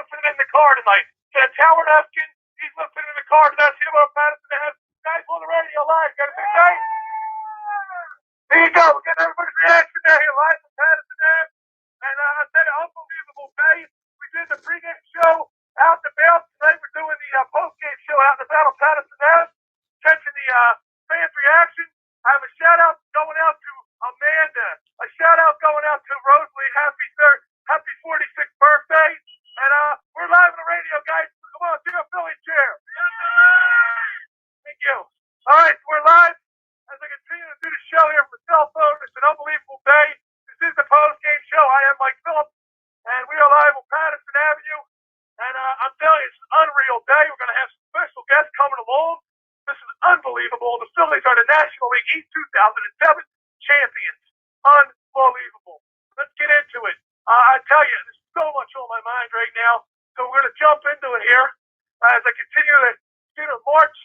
listening in the car tonight. That's Howard Eskin. He's listening in the car tonight. See about Patterson Ave. Guys on the radio live. Got anything to say? There you go. We're getting everybody's reaction there here live from Patterson Ave. And I said an unbelievable day. We did the pregame show out and about. Tonight we're doing the postgame show out and about on Patterson Ave. Catching the fans' reaction. I have a shout out going out to Amanda. A shout out going out to Rosalie. Happy 46th birthday. And we're live on the radio, guys. Come on, do a Philly cheer. Thank you. All right, so we're live. As I continue to do the show here from the cell phone, it's an unbelievable day. This is the post-game show. I am Mike Phillips, and we are live on Patterson Avenue. And I'm telling you, it's an unreal day. We're going to have some special guests coming along. This is unbelievable. The Phillies are the National League East 2007 champions. Unbelievable. Let's get into it. I tell you, there's so much on my mind right now. So we're going to jump into it here as I continue to march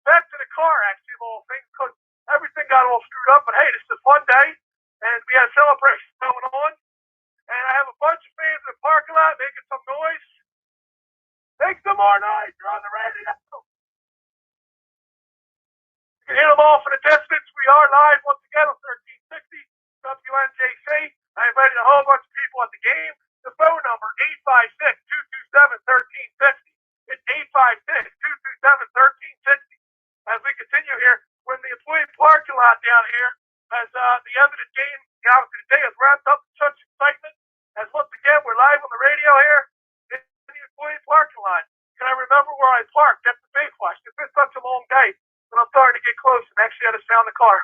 back to the car, actually, of all things, because everything got all screwed up. But hey, this is a fun day, and we had a celebration going on. And I have a bunch of fans in the parking lot making some noise. Make some more noise. You're on the radio. You can hear them off in the distance. We are live once again on 1360 WNJC. I invited a whole bunch of people at the game. The phone number, 856-227-1360. It's 856-227-1360. As we continue here, we're in the employee parking lot down here as the end of the game, obviously the day has wrapped up with such excitement. As once again, we're live on the radio here in the employee parking lot. Can I remember where I parked? That's the big question. It's been such a long day, but I'm starting to get close and actually had to sound the car.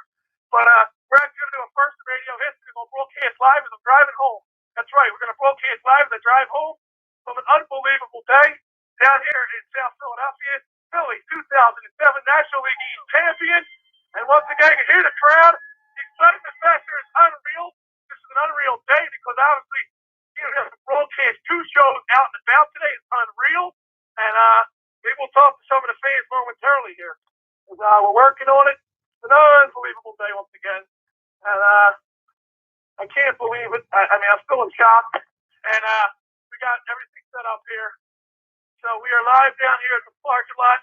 But we're actually going to do a first in radio history. We're going to broadcast live as I'm driving home. That's right. We're going to broadcast live as I drive home from an unbelievable day down here in South Philadelphia. Philly, 2007 National League East champion. And once again, you can hear the crowd. The excitement factor is unreal. This is an unreal day because obviously, we have to broadcast two shows out and about today. It's unreal. And maybe we'll talk to some of the fans momentarily here. We're working on it. It's an unbelievable day once again. And I can't believe it. I mean, I'm still in shock. And we got everything set up here. So we are live down here at the parking lot,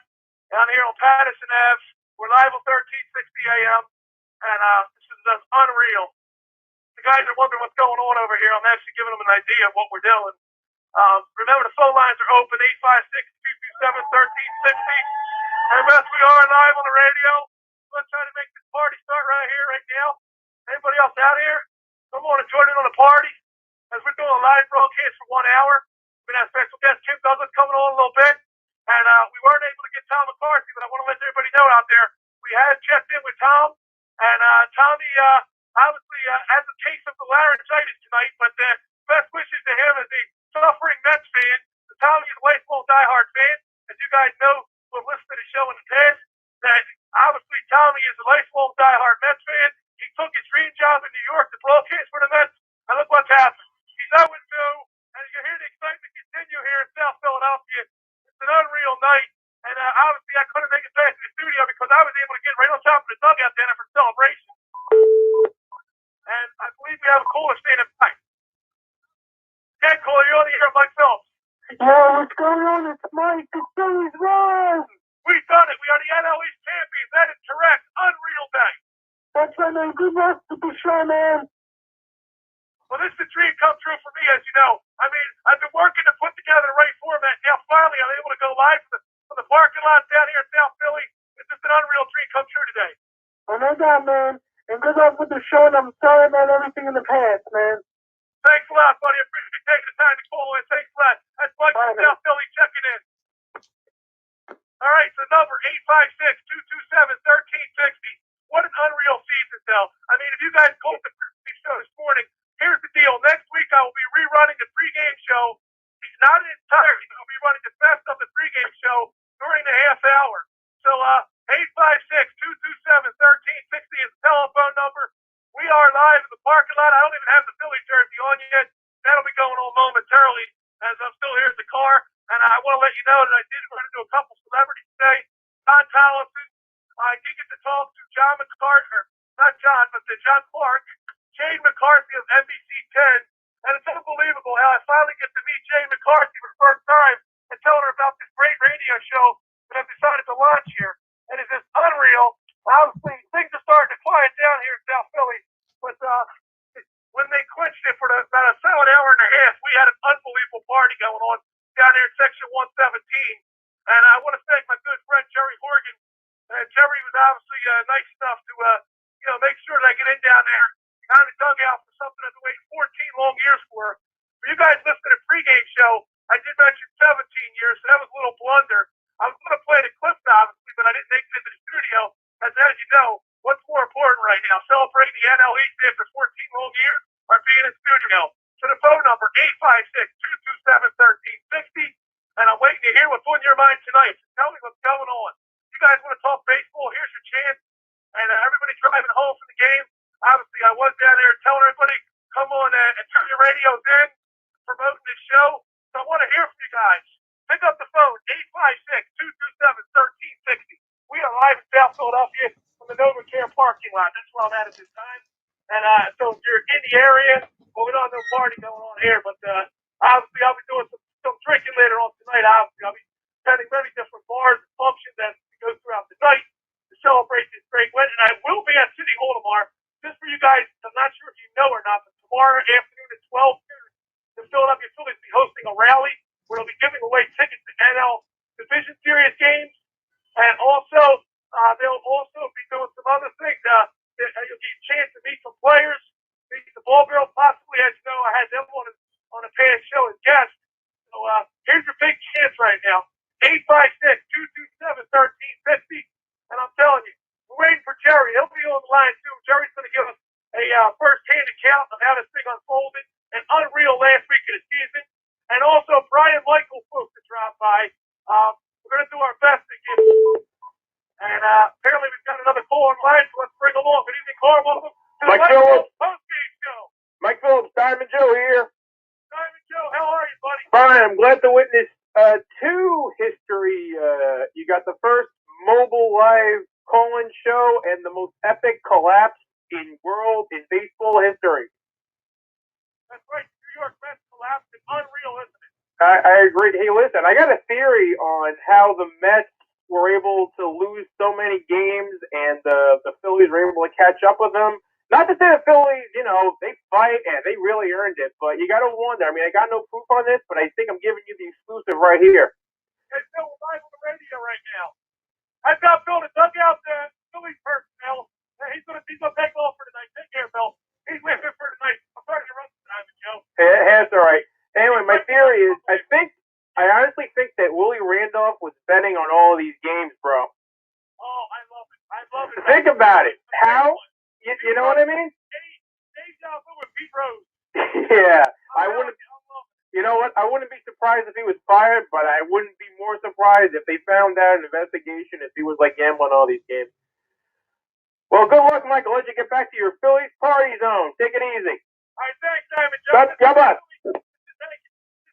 down here on Patterson Ave. We're live on 1360 AM. And this is just unreal. The guys are wondering what's going on over here. I'm actually giving them an idea of what we're doing. Remember, the phone lines are open, 856-227-1360. And yes, we are live on the radio. Let's try to make this party start right here, right now. Anybody else out here? Come on and join in on the party. As we're doing a live broadcast for 1 hour. We're going to have special guest Kim Douglas coming on a little bit. And we weren't able to get Tom McCarthy, but I want to let everybody know out there, we had checked in with Tom. And Tommy obviously has a case of the laryngitis tonight, but best wishes to him as a suffering Mets fan. Tommy is a lifelong diehard fan. As you guys know, who have listened to the show in the past, that obviously Tommy is a lifelong diehard Mets fan. He took his dream job in New York to broadcast for the Mets, and look what's happened. He's 0-2, and you hear the excitement continue here in South Philadelphia. It's an unreal night, and obviously I couldn't make it back to the studio because I was able to get right on top of the dugout dinner for celebration. And I believe we have a caller standing by. Yeah, caller, you're on the air, Mike Phillips. Yo, what's going on? It's Mike. The Phillies run! We've done it. We are the NL East champions. That is correct. Unreal day. That's right, man. Good luck to the show, man. Well, this is a dream come true for me, as you know. I mean, I've been working to put together the right format. Now, finally, I'm able to go live from the parking lot down here in South Philly. It's just an unreal dream come true today. Oh, no doubt, man. And good luck with the show, and I'm sorry about everything in the past, man. Thanks a lot, buddy. I appreciate you taking the time to call in. Thanks a lot. That's Mike from South Philly checking in. All right, so number 856-227-1360. What an unreal season, though. I mean, if you guys called the pregame show this morning, here's the deal. Next week, I will be rerunning the pregame show. It's not an entirety. I'll be running the best of the pregame show during the half hour. So, 856-227-1360 is the telephone number. We are live in the parking lot. I don't even have the Philly jersey on yet. That'll be going on momentarily as I'm still here at the car. And I want to let you know that I did run into a couple celebrities today. John Tollefson. I did get to talk to John McCarthy, or not John, but John Clark, Jane McCarthy of NBC 10. And it's unbelievable how I finally get to meet Jane McCarthy for the first time. and telling her about this great radio show that I've decided to launch here. And it's just unreal. Obviously, things are starting to quiet down here in South Philly, but when they quenched it for about a solid hour and a half, we had an unbelievable party going on down here in Section 117. And I want to thank my good friend Jerry Horgan. Jerry was obviously nice enough to make sure that I get in down there. Kind of dug out for something I've been waiting 14 long years for. For you guys listening to the pregame show, I did mention 17 years, so that was a little blunder. I was going to play the clips, obviously, but I didn't make it into the studio. As you know, what's more important right now, celebrating the NL East after 14 long years or being in studio? So the phone number, 856-227-1360, and I'm waiting to hear what's on your mind tonight. So tell me what's going on. You guys want to talk baseball? Here's your chance. And everybody driving home from the game, obviously I was down there telling everybody, come on and turn your radios in, promoting this show. So I want to hear from you guys. Pick up the phone, 856-227-1360. We are live in South Philadelphia from the Nova Care parking lot. That's where I'm at this time. And so if you're in the area, well, we don't have no party going on here, but obviously I'll be doing some drinking later on tonight. Obviously I'll be attending many different bars and functions as we go throughout the night to celebrate this great win. And I will be at City Hall tomorrow. Just for you guys, I'm not sure if you know or not, but tomorrow afternoon at 12 noon, the Philadelphia Phillies will be hosting a rally where they'll be giving away tickets to NL Division Series games. And also, they'll also be doing some other things. You'll get a chance to meet some players, meet the ball girls, possibly. As you know, I had them on a past show as guests. So here's your big chance right now. 856-227-1360. And I'm telling you, we're waiting for Jerry. He'll be on the line, too. Jerry's going to give us a first-hand account of how this thing unfolded. An unreal last week of the season. And also, Brian Michael's supposed to drop by. We're going to do our best to get him. And apparently we've got another call on line, so let's bring him on. Good evening, Carl. Welcome to the Mike Phillips post-game show. Mike Phillips, Diamond Joe here. Diamond Joe, how are you, buddy? Fine. I'm glad to witness two history. You got the first mobile live call-in show and the most epic collapse in baseball history. That's right. New York Mets collapse is unreal, isn't it? I agree. Hey, listen, I got a theory on how the Mets were able to lose so many games and the Phillies were able to catch up with them. Not to say the Phillies, they fight and they really earned it, but you got to wonder. I mean, I got no proof on this, but I think I'm giving you the exclusive right here. Hey, Phil, we're live on the radio right now. I've got Phil to dug out the Phillies personnel. He's gonna take off for tonight. Take care, Phil. He's leaving for tonight. I'm sorry to run the time, Joe. Hey, that's all right. Anyway, my theory is, I honestly think that Willie Randolph was betting on all of these games, bro. Oh, I love it. I love it. Think about it. How? You know what I mean? Dave Johnson with Pete Rose. Yeah. I wouldn't. You know what? I wouldn't be surprised if he was fired, but I wouldn't be more surprised if they found out an investigation if he was like gambling all these games. Well, good luck, Mike. I'll let you get back to your Phillies party zone. Take it easy. All right, thanks, Diamond Joe. This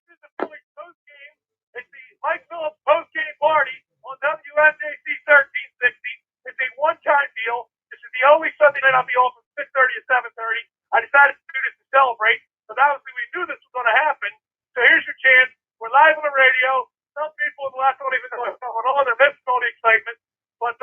is the Phillies post-game. It's the Mike Phillips post-game party on WNJC 1360. It's a one-time deal. This is the only Sunday night I'll be off from 6:30 to 7:30. I decided to do this to celebrate, but obviously we knew this was going to happen. So here's your chance. We're live on the radio. Some people in the last don't even know what's going on. They're missing all the excitement. But,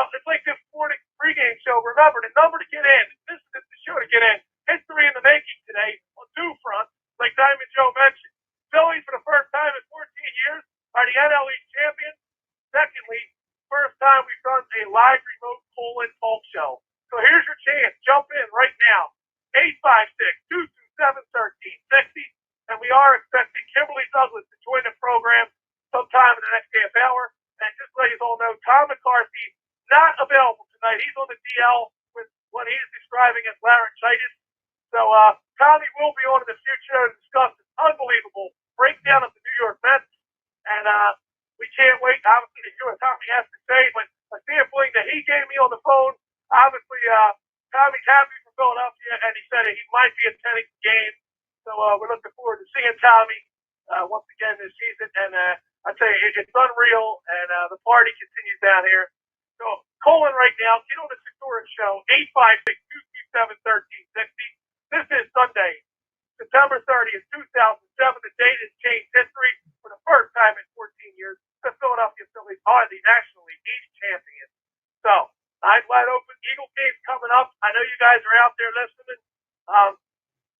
it's like this morning pregame show. Remember, the number to get in. This is the show to get in. History in the making today on two fronts, like Diamond Joe mentioned. Phillies, for the first time in 14 years, are the NL East champions. Secondly, first time we've done a live remote call-in talk show. So here's your chance. Jump in right now. 856-227-1360. And we are expecting Kimberly Douglas to join the program sometime in the next half hour. And just to let you all know, Tom McCarthy not available tonight. He's on the DL with what he's describing as laryngitis. So Tommy will be on in the future to discuss this unbelievable breakdown of the New York Mets. And we can't wait, obviously, to hear what Tommy has to say. But a sampling that he gave me on the phone, obviously, Tommy's happy for Philadelphia, and he said he might be attending the game. So we're looking forward to seeing Tommy once again this season. And I tell you, it's unreal, and the party continues down here. So call in right now. Get on the historic show, 856-227-1360. This is Sunday, September 30th, 2007. The date has changed history for the first time wide open. Eagle game's coming up. I know you guys are out there listening.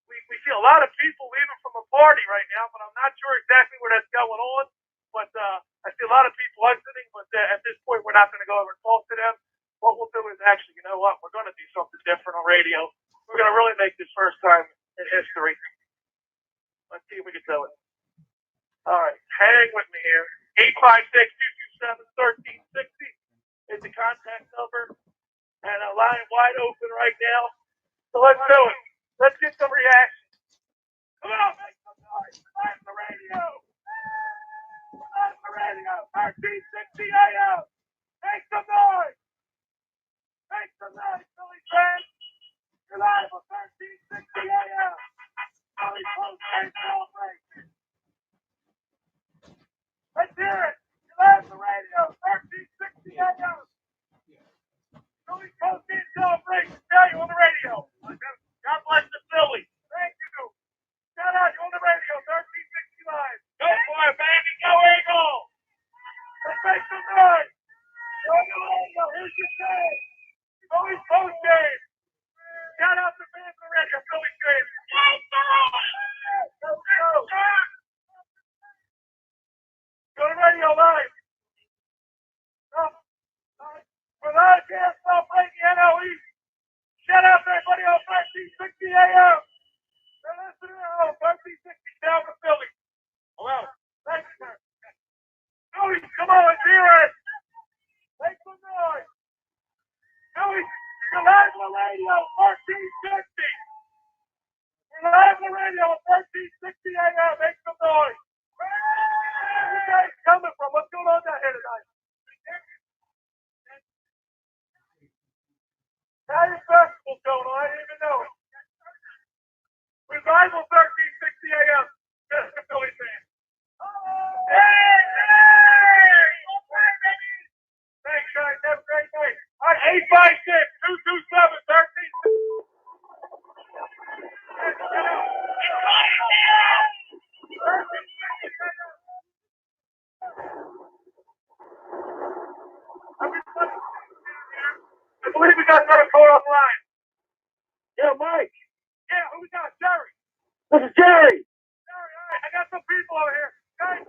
We see a lot of people leaving from a party right now, but I'm not sure exactly where that's going on. But I see a lot of people exiting, but at this point, we're not going to go over and talk to them. What we'll do is actually, you know what? We're going to do something different on radio. We're going to really make this first time in history. Let's see if we can do it. All right, hang with me here. 856-227-1360 is the contact number, and a line wide open right now. So let's do it. Let's get some reaction. Come on, make some noise. Live the radio. Live the radio. 1360 AM. Make some noise. Make some noise, Philly fans. You're live on 1360 AM. Philly post-game celebration. Let's hear it. You're live on the radio. 1360 AM. Philly post-game celebration. Tell you on the radio. God bless the Phillies. Thank you. Shout out, you're on the radio, 1360 Live. Go for it, baby. Go Eagle. Let's make some noise. You're on the radio. Here's your game. Phillies post game. Shout out to fans on the radio, Phillies game. Go, go. Go to radio live. We're live here, celebrating the NL East. Shout out to everybody on 1360 AM. They're listening on 1360 down for Philly. Hello. Thank you, sir. Philly, come on, let's hear it. Make some noise. Philly, you're live on the radio, 1360. You're live on the radio at 1360 AM. Make some noise. Where you guys coming from? What's going on down here tonight? Italian festival's going on. I didn't even know it. We're live on 1360 AM. Mr. Philly fan. Hey! Thanks, guys. Have a great night. All right, 856-227-1360. I believe we got another call on the line. Yeah, Mike. Yeah, who we got? Jerry. This is Jerry. Jerry, all right. I got some people over here. Guys,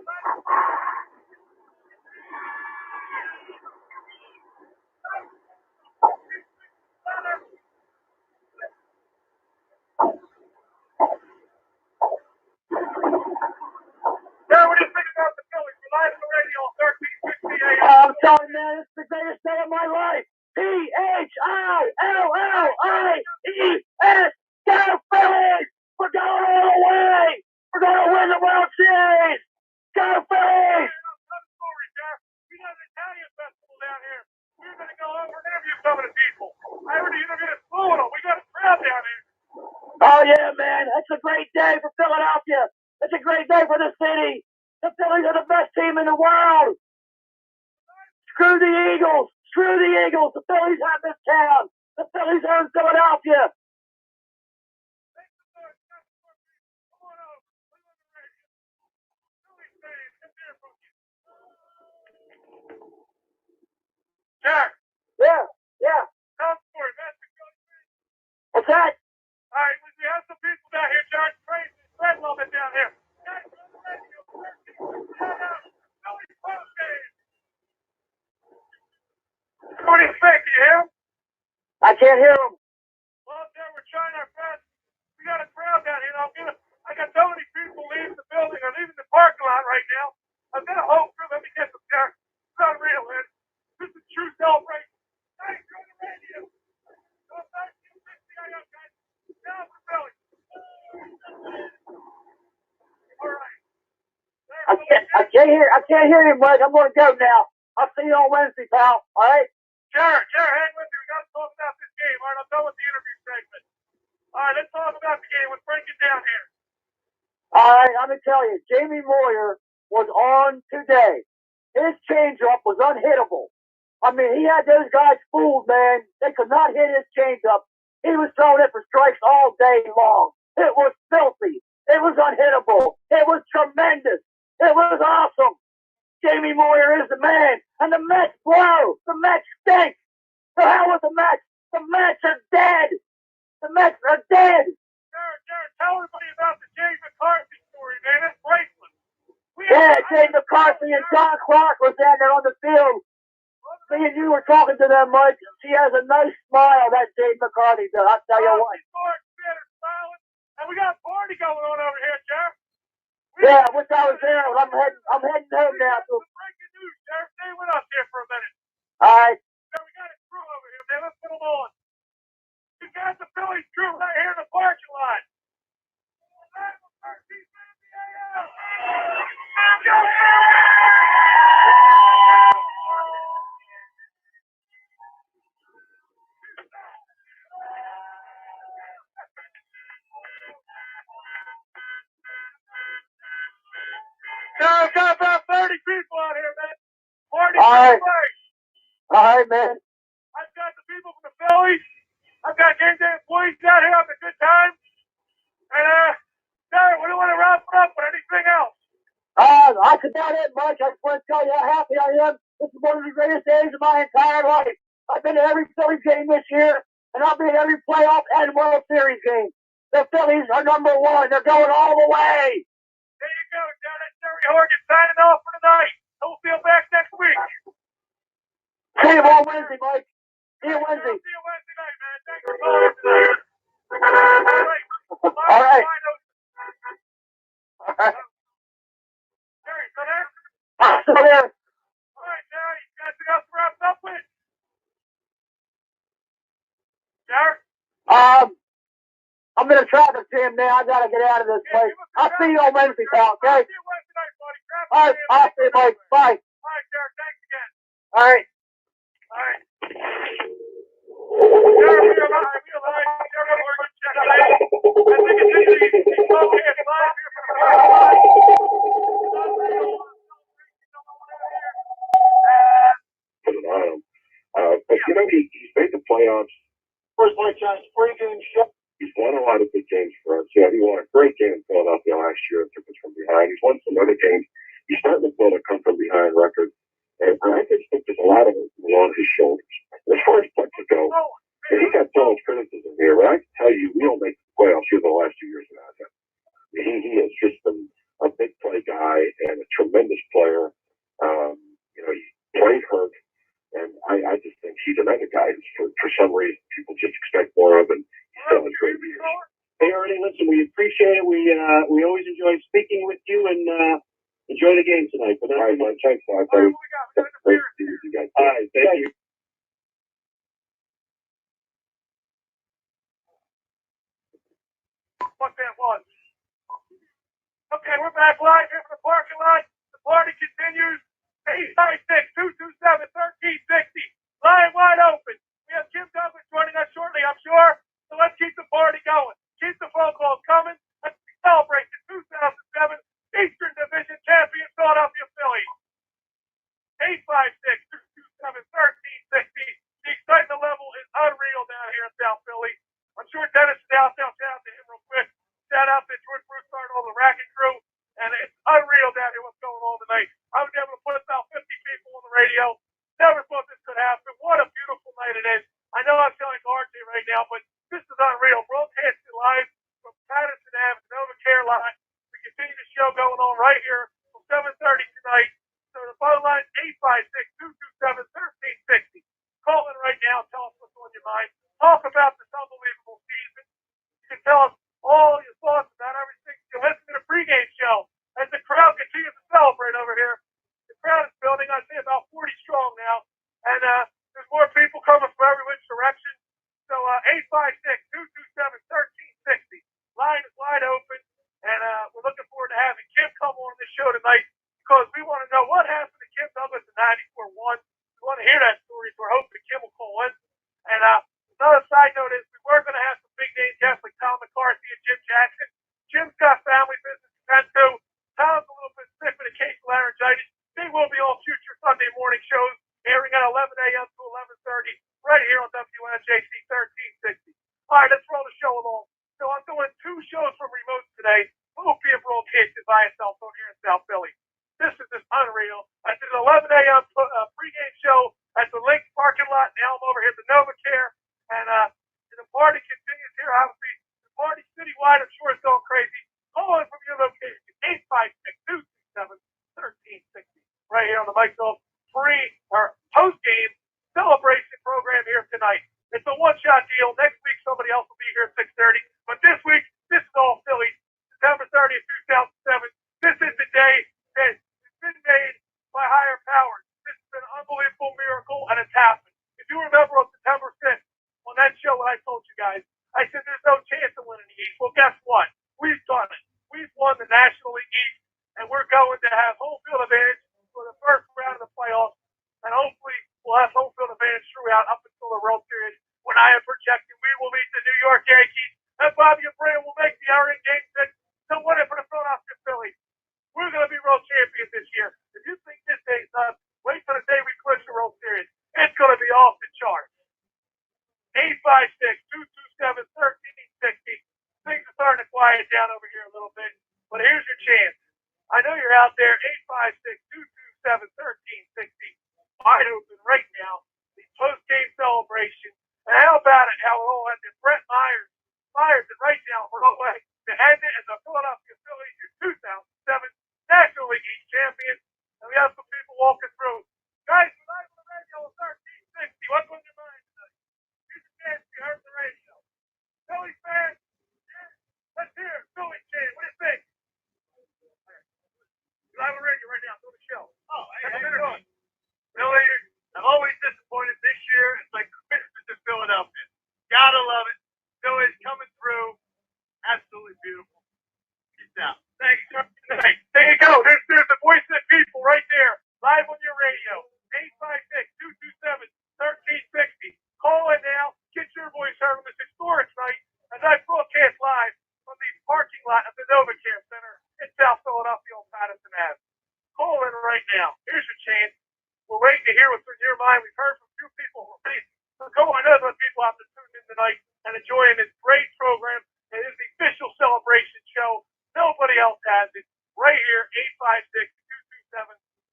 Jerry, what do you think about the Phillies? We're live on the radio on 1360 AM. I'm telling you, man, it's the greatest day of my life. Phillies! Go Phillies! We're going all the way! We're going to win the World Series! Go Phillies! We got an Italian festival down here. We're going to go over and interview some of the people. I already interviewed a slew of them. We got a crowd down here. Oh, yeah, man. It's a great day for Philadelphia. It's a great day for the city. The Phillies are the best team in the world. Screw the Eagles. Screw the Eagles. The Phillies have this town. The Phillies are in Philadelphia. Jack. Yeah. Come for it, man. What's that? All right, we have some people down here. Jared Crazy. Spread a little bit down here. Guys, Phillies post game. What do you think? Do you hear him? I can't hear them. Well, there we're trying our best. We got a crowd down here. I got so many people leaving the building or leaving the parking lot right now. I'm gonna hope for. Let me get some there. It's unreal, man. This is true celebration. Thanks for the radio. Go 1360 AM, guys. Down for Philly. All right. I can't hear you, Mike. I'm going to go now. I'll see you on Wednesday, pal. All right? Jared, hang with me. We got to talk about this game. All right, I'm done with the interview segment. All right, let's talk about the game. Let's break it down here. All right, I'm going to tell you. Jamie Moyer was on today. His changeup was unhittable. I mean, he had those guys fooled, man. They could not hit his changeup. He was throwing it for strikes all day long. It was filthy. It was unhittable. It was tremendous. It was awesome. Jamie Moyer is the man. And the Mets blow. The Mets stink. The hell with the Mets. The Mets are dead. The Mets are dead. Jared, tell everybody about the Jay McCarthy story, man. That's priceless. Yeah, Jay McCarthy and John Clark were down there on the field. Me and you were talking to them, Mike. She has a nice smile, that Jay McCarthy does. I'll tell you what. And we got a party going on over here, Jared. Yeah, I wish I was there, but I'm heading home now. Breaking news, Jared. Stay with us here for a minute. All right. So we got a crew over here, man. Let's put them on. We got the Phillies crew right here in the parking lot. Now, got about 30 people out here, man. Party All right. All right, man. I've got the people from the Phillies. I've got game day employees out here having a good time. And, Jared, we don't want to wrap it up with anything else. That's about it, Mike. I just want to tell you how happy I am. This is one of the greatest days of my entire life. I've been to every Phillies game this year, and I'll be at every playoff and World Series game. The Phillies are number one. They're going all the way. There you go, Jared. That's Terry Horgan signing off for tonight. We'll be back next week. See you on Wednesday, Mike. See you Wednesday. See you Wednesday night, man. Thanks for calling tonight. All right. All right. Terry, still there? I'm still there. All right, Terry. You got anything else to wrap it up with? Jared? I'm in a traffic jam now. I gotta get out of this place. I'll see you on Wednesday, pal. Okay? See you Wednesday night, buddy. All right. I'll see you, Mike. Bye. All right, Jared. Thanks again. All right. All right. Jared, we are live. Terry Horgan, check it out. As we continue these podcasts live here from the But you know, he's made the playoffs. First Mike John's pregame show. He's won a lot of big games for us. You know, he won a great game in Philadelphia last year and took us from behind. He's won some other games. He's starting to build a come from behind record. And I just think there's a lot of it on his shoulders. As far as Plexa go, he got so much criticism here, but I can tell you, we don't make the playoffs here the last 2 years without him. He has just been a big play guy and a tremendous player. You know, he played hurt. And I just think he's another guy who, for some reason, people just expect more of, and he's still has great years. Hey, Ernie, listen, we appreciate it. We always enjoy speaking with you and enjoy the game tonight. But all right, man. Thanks, man. What we got? We got Great to see you guys. All right, thank you. What that was. Okay, we're back live here from the parking lot. The party continues. 856-227-1360. Line wide open. We have Jim Douglas joining us shortly, I'm sure. So let's keep the party going. Keep the phone calls coming. Let's celebrate the 2007 Eastern Division champion Philadelphia Phillies. 856-227-1360. The excitement level is unreal down here in South Philly. I'm sure Dennis is out there. Shout out to him real quick. Shout out to George Broussard and all the racket crew. And it's unreal down here what's going on tonight. I was able to put about 50 people on the radio. Never thought this could happen. What a beautiful night it is. I know I'm feeling RJ right now, but this is unreal. Broadcasting live from Patterson Ave, Nova Carolina. We continue the show going on right here from 7:30 tonight. So the phone line is 856-227-1360. Call in right now. Tell us what's on your mind. Talk about this unbelievable season. You can tell us all your thoughts about everything. You can listen to the pregame show as the crowd continues to celebrate over here. The crowd is building. I see about 40 strong now. And there's more people coming from every which direction. So 856-227-1360. Line is wide open. And we're looking forward to having Kim come on this show tonight because we want to know what happened to Kim Douglas in 94-1. We want to hear that story, so we're hoping Kim will call in. And another side note is we were going to have some big name guests like Tom McCarthy and Jim Jackson. Jim's got family business to tend to. Tom's a little bit sick with a case of laryngitis. They will be on future Sunday morning shows airing at 11 a.m. to 11:30 right here on WNJC 1360. All right, let's roll the show along. So I'm doing 2 shows from remote today, both being broadcasted via cell phone here in South Philly. This is just unreal. I did an 11 a.m. pregame show at the Link parking lot. Now I'm over here at the NovaCare, and the party continues here. Obviously, the party citywide, I'm sure, is going crazy. Call in from your location, 856-227-1360. Right here on the Microsoft post-game celebration program here tonight. It's a one-shot deal. Next week, somebody else will be here at 6:30. But this week, this is all Phillies. September 30th, 2007. This is the day that it's been made by higher powers. This has been an unbelievable miracle, and it's happened. If you remember on September 5th, on that show when I told you guys, I said there's no chance of winning the East. Well, guess what? We've done it. We've won the National League East, and we're going to have home field advantage for the first round of the playoffs, and hopefully we'll have home field advantage throughout up until the World Series, when I am projecting we will meet the New York Yankees, and Bobby Abreu will make the error in Game 6 to win it for the Philadelphia Phillies. We're going to be world champions this year. If you think this day's up, wait till the day we clinch the World Series. It's going to be off the charts. 856-227-1360. Things are starting to quiet down over here a little bit, but here's your chance. I know you're out there. 856-227-1360. Wide open right now. The post-game celebration. And how about it? How it all ended. Brett Myers fires it right now Broadway to end it as the Philadelphia Phillies, your 2007 National League East champions. And we have some people walking through. Guys, we're live on the radio on 1360. What's on your mind tonight? Here's a chance you heard the radio. Phillies fans, let's hear it. Phillies fan, what do you think? We're live on the radio right now. Doing the show. Oh, hey, how you doing? Billy, I'm always disappointed this year. It's like Christmas in Philadelphia. Gotta love it. Phillies coming through. Absolutely beautiful. Peace out. Thanks. There you go. There's the voice of the people right there. Live on your radio. 856-227-1360. Call in now. Get your voice heard on this historic night as I broadcast live from the parking lot of the NovaCare Center in South Philadelphia on Patterson Ave. Call in right now. Here's your chance. We're waiting to hear what's in your mind. We've heard from a few people already. So go on, those people out there tuning in tonight and enjoying this great program. It is the official celebration show. Nobody else has it. Right here,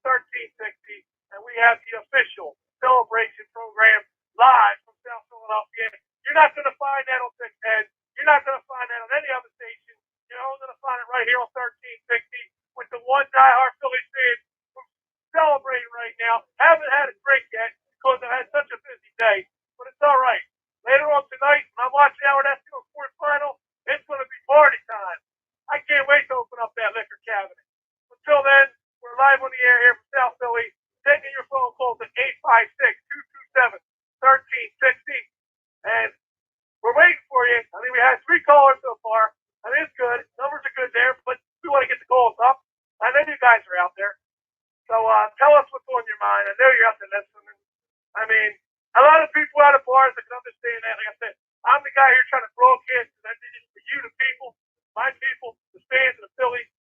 856-227-1360. And we have the official celebration program live from South Philadelphia. You're not going to find that on 610. You're not going to find that on any other station. You're only going to find it right here on 1360 with the one diehard Phillies fan who's celebrating right now. Haven't had a drink yet because I've had such a busy day, but it's all right. Later on tonight, when I'm watching Howard Eskimo Sports Final, it's going to be party time. I can't wait to open up that liquor cabinet. Until then, we're live on the air here from South Philly. Taking your phone calls at 856-227-1360. And we're waiting for you. I mean, we had 3 callers so far. I mean, it's good. Numbers are good there, but we want to get the calls up. I know you guys are out there. So tell us what's on your mind. I know you're out there listening. I mean, a lot of people out of bars that can understand that. Like I said, I'm the guy here trying to broadcast. And I did it for you, the people, my people, the fans of the Phillies.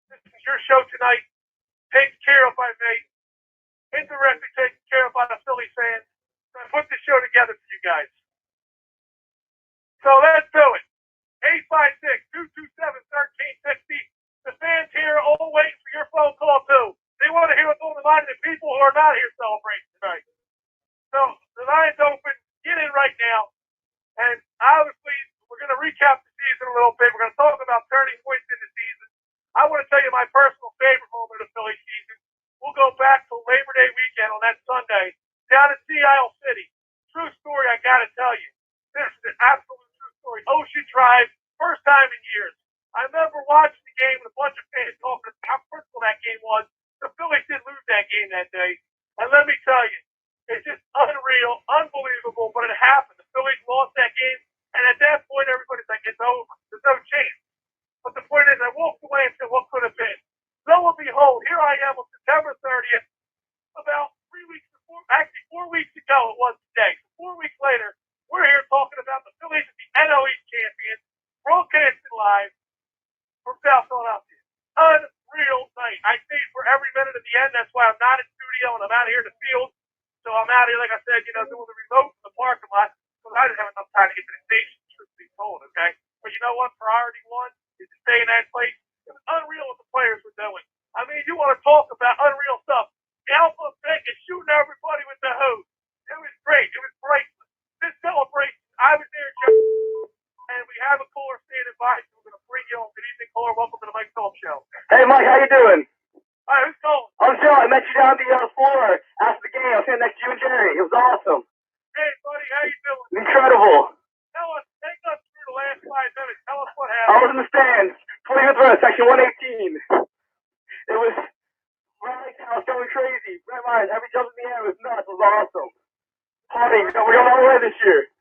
This is your show tonight. Taken care of by me. Indirectly taken care of by the Phillies fans. So I put this show together for you guys. So let's do it. 856-227-1360. The fans here are all waiting for your phone call, too. They want to hear what's on the mind of the people who are not here celebrating tonight. So the line's open. Get in right now. And obviously, we're going to recap the season a little bit. We're going to talk about turning points in the season. I want to tell you my personal favorite moment of the Phillies season. We'll go back to Labor Day weekend on that Sunday down in Sea Isle City. True story, I got to tell you. This is an absolute true story. Ocean Drive, first time in years. I remember watching the game with a bunch of fans talking about how critical that game was. The Phillies did lose that game that day. And let me tell you, it's just unreal, unbelievable, but it happened. The Phillies lost that game, and at that point, everybody's like, it's over. There's no chance. But the point is, I walked away and said, what could have been? Lo and behold, here I am on September 30th, about 3 weeks before, actually 4 weeks ago it was today. So 4 weeks later, we're here talking about the Phillies as the NL East champions, broadcasting live from South Philadelphia. Unreal night. I stayed for every minute at the end. That's why I'm not in studio and I'm out here in the field. So I'm out here, like I said, doing the remote in the parking lot because I didn't have enough time to get to the station, truth be told, okay? But you know what? Priority one is to stay in that place. It was unreal what the players were doing. I mean, you want to talk about unreal stuff. Alpha Fake is shooting everybody with the hose. It was great. Joe, I met you down the floor after the game. I was sitting next to you and Jerry. It was awesome. Hey, buddy, how you doing? Incredible. Take us through the last 5 minutes. Tell us what I happened. was in the stands, 25th row, section 118. It was right now, was going crazy. Red lines, every jump in the air was nuts. It was awesome. Partying, we're going all the way this year.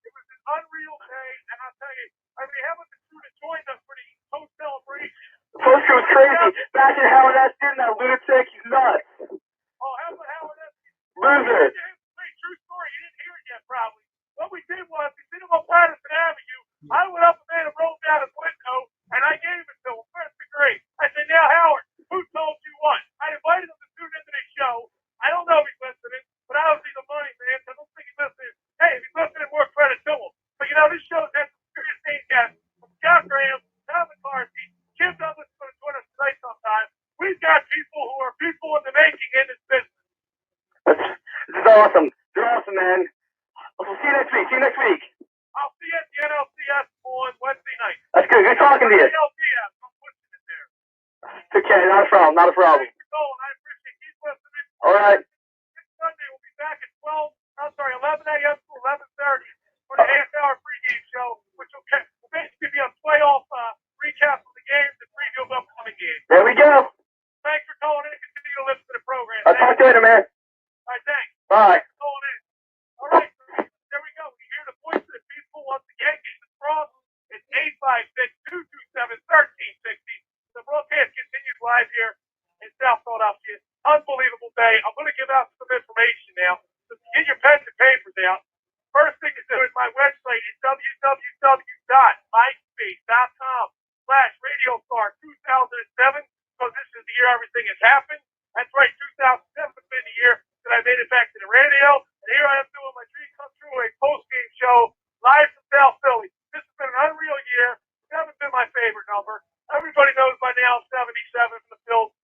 It was an unreal day, and I'll tell you, I mean, how about the crew that joined us for the post celebration? The post crew was crazy. Back in Howard Eston, that lunatic, he's nuts. Oh, how about Howard Eston? Loser. Wait, true story, you didn't hear it yet, probably. What we did was, we seen him on Patterson Avenue. I went up and made him roll down his window, and I gave it to him. First degree. I said, now, Howard, who told you what? I invited him to tune into the show. I don't know if he's listening, but I don't see the money, man. So I don't think he's listening. Hey, if he's listening, more credit to him. But, you know, this show's had some serious name guests from Scott Graham, Tom McCarthy, Kim Douglas is going to join us tonight sometime. We've got people who are people in the making in this business. This is awesome. You're awesome, man. We'll see you next week. See you next week. I'll see you at the NLCS on Wednesday night. That's good. Good talking to you. NLCS, I'm pushing it there. It's okay. Not a problem. Not a problem. Thanks for calling. I appreciate you. Keep listening. All right. Next Sunday, we'll be back at 11 a.m. to 11:30 for the half-hour pregame show, which will basically be a playoff recap of the games and preview of upcoming games. There we go. Thanks for calling in and continue to listen to the program. I'll talk to you later, man. All right, thanks. Bye. Thanks for calling in. All right, there we go. We hear the voice of the people once again. Get the cross. It's 856-227-1360. The broadcast continues live here in South Philadelphia. Unbelievable day. I'm going to give out some information now. So get your pens and papers out. First thing to do is my website is www.myspace.com/RadioStar2007 because this is the year everything has happened. That's right, 2007 has been the year that I made it back to the radio. And here I am doing my dream come true, a post-game show live from South Philly. This has been an unreal year. It's been my favorite number. Everybody knows by now 77 from the field.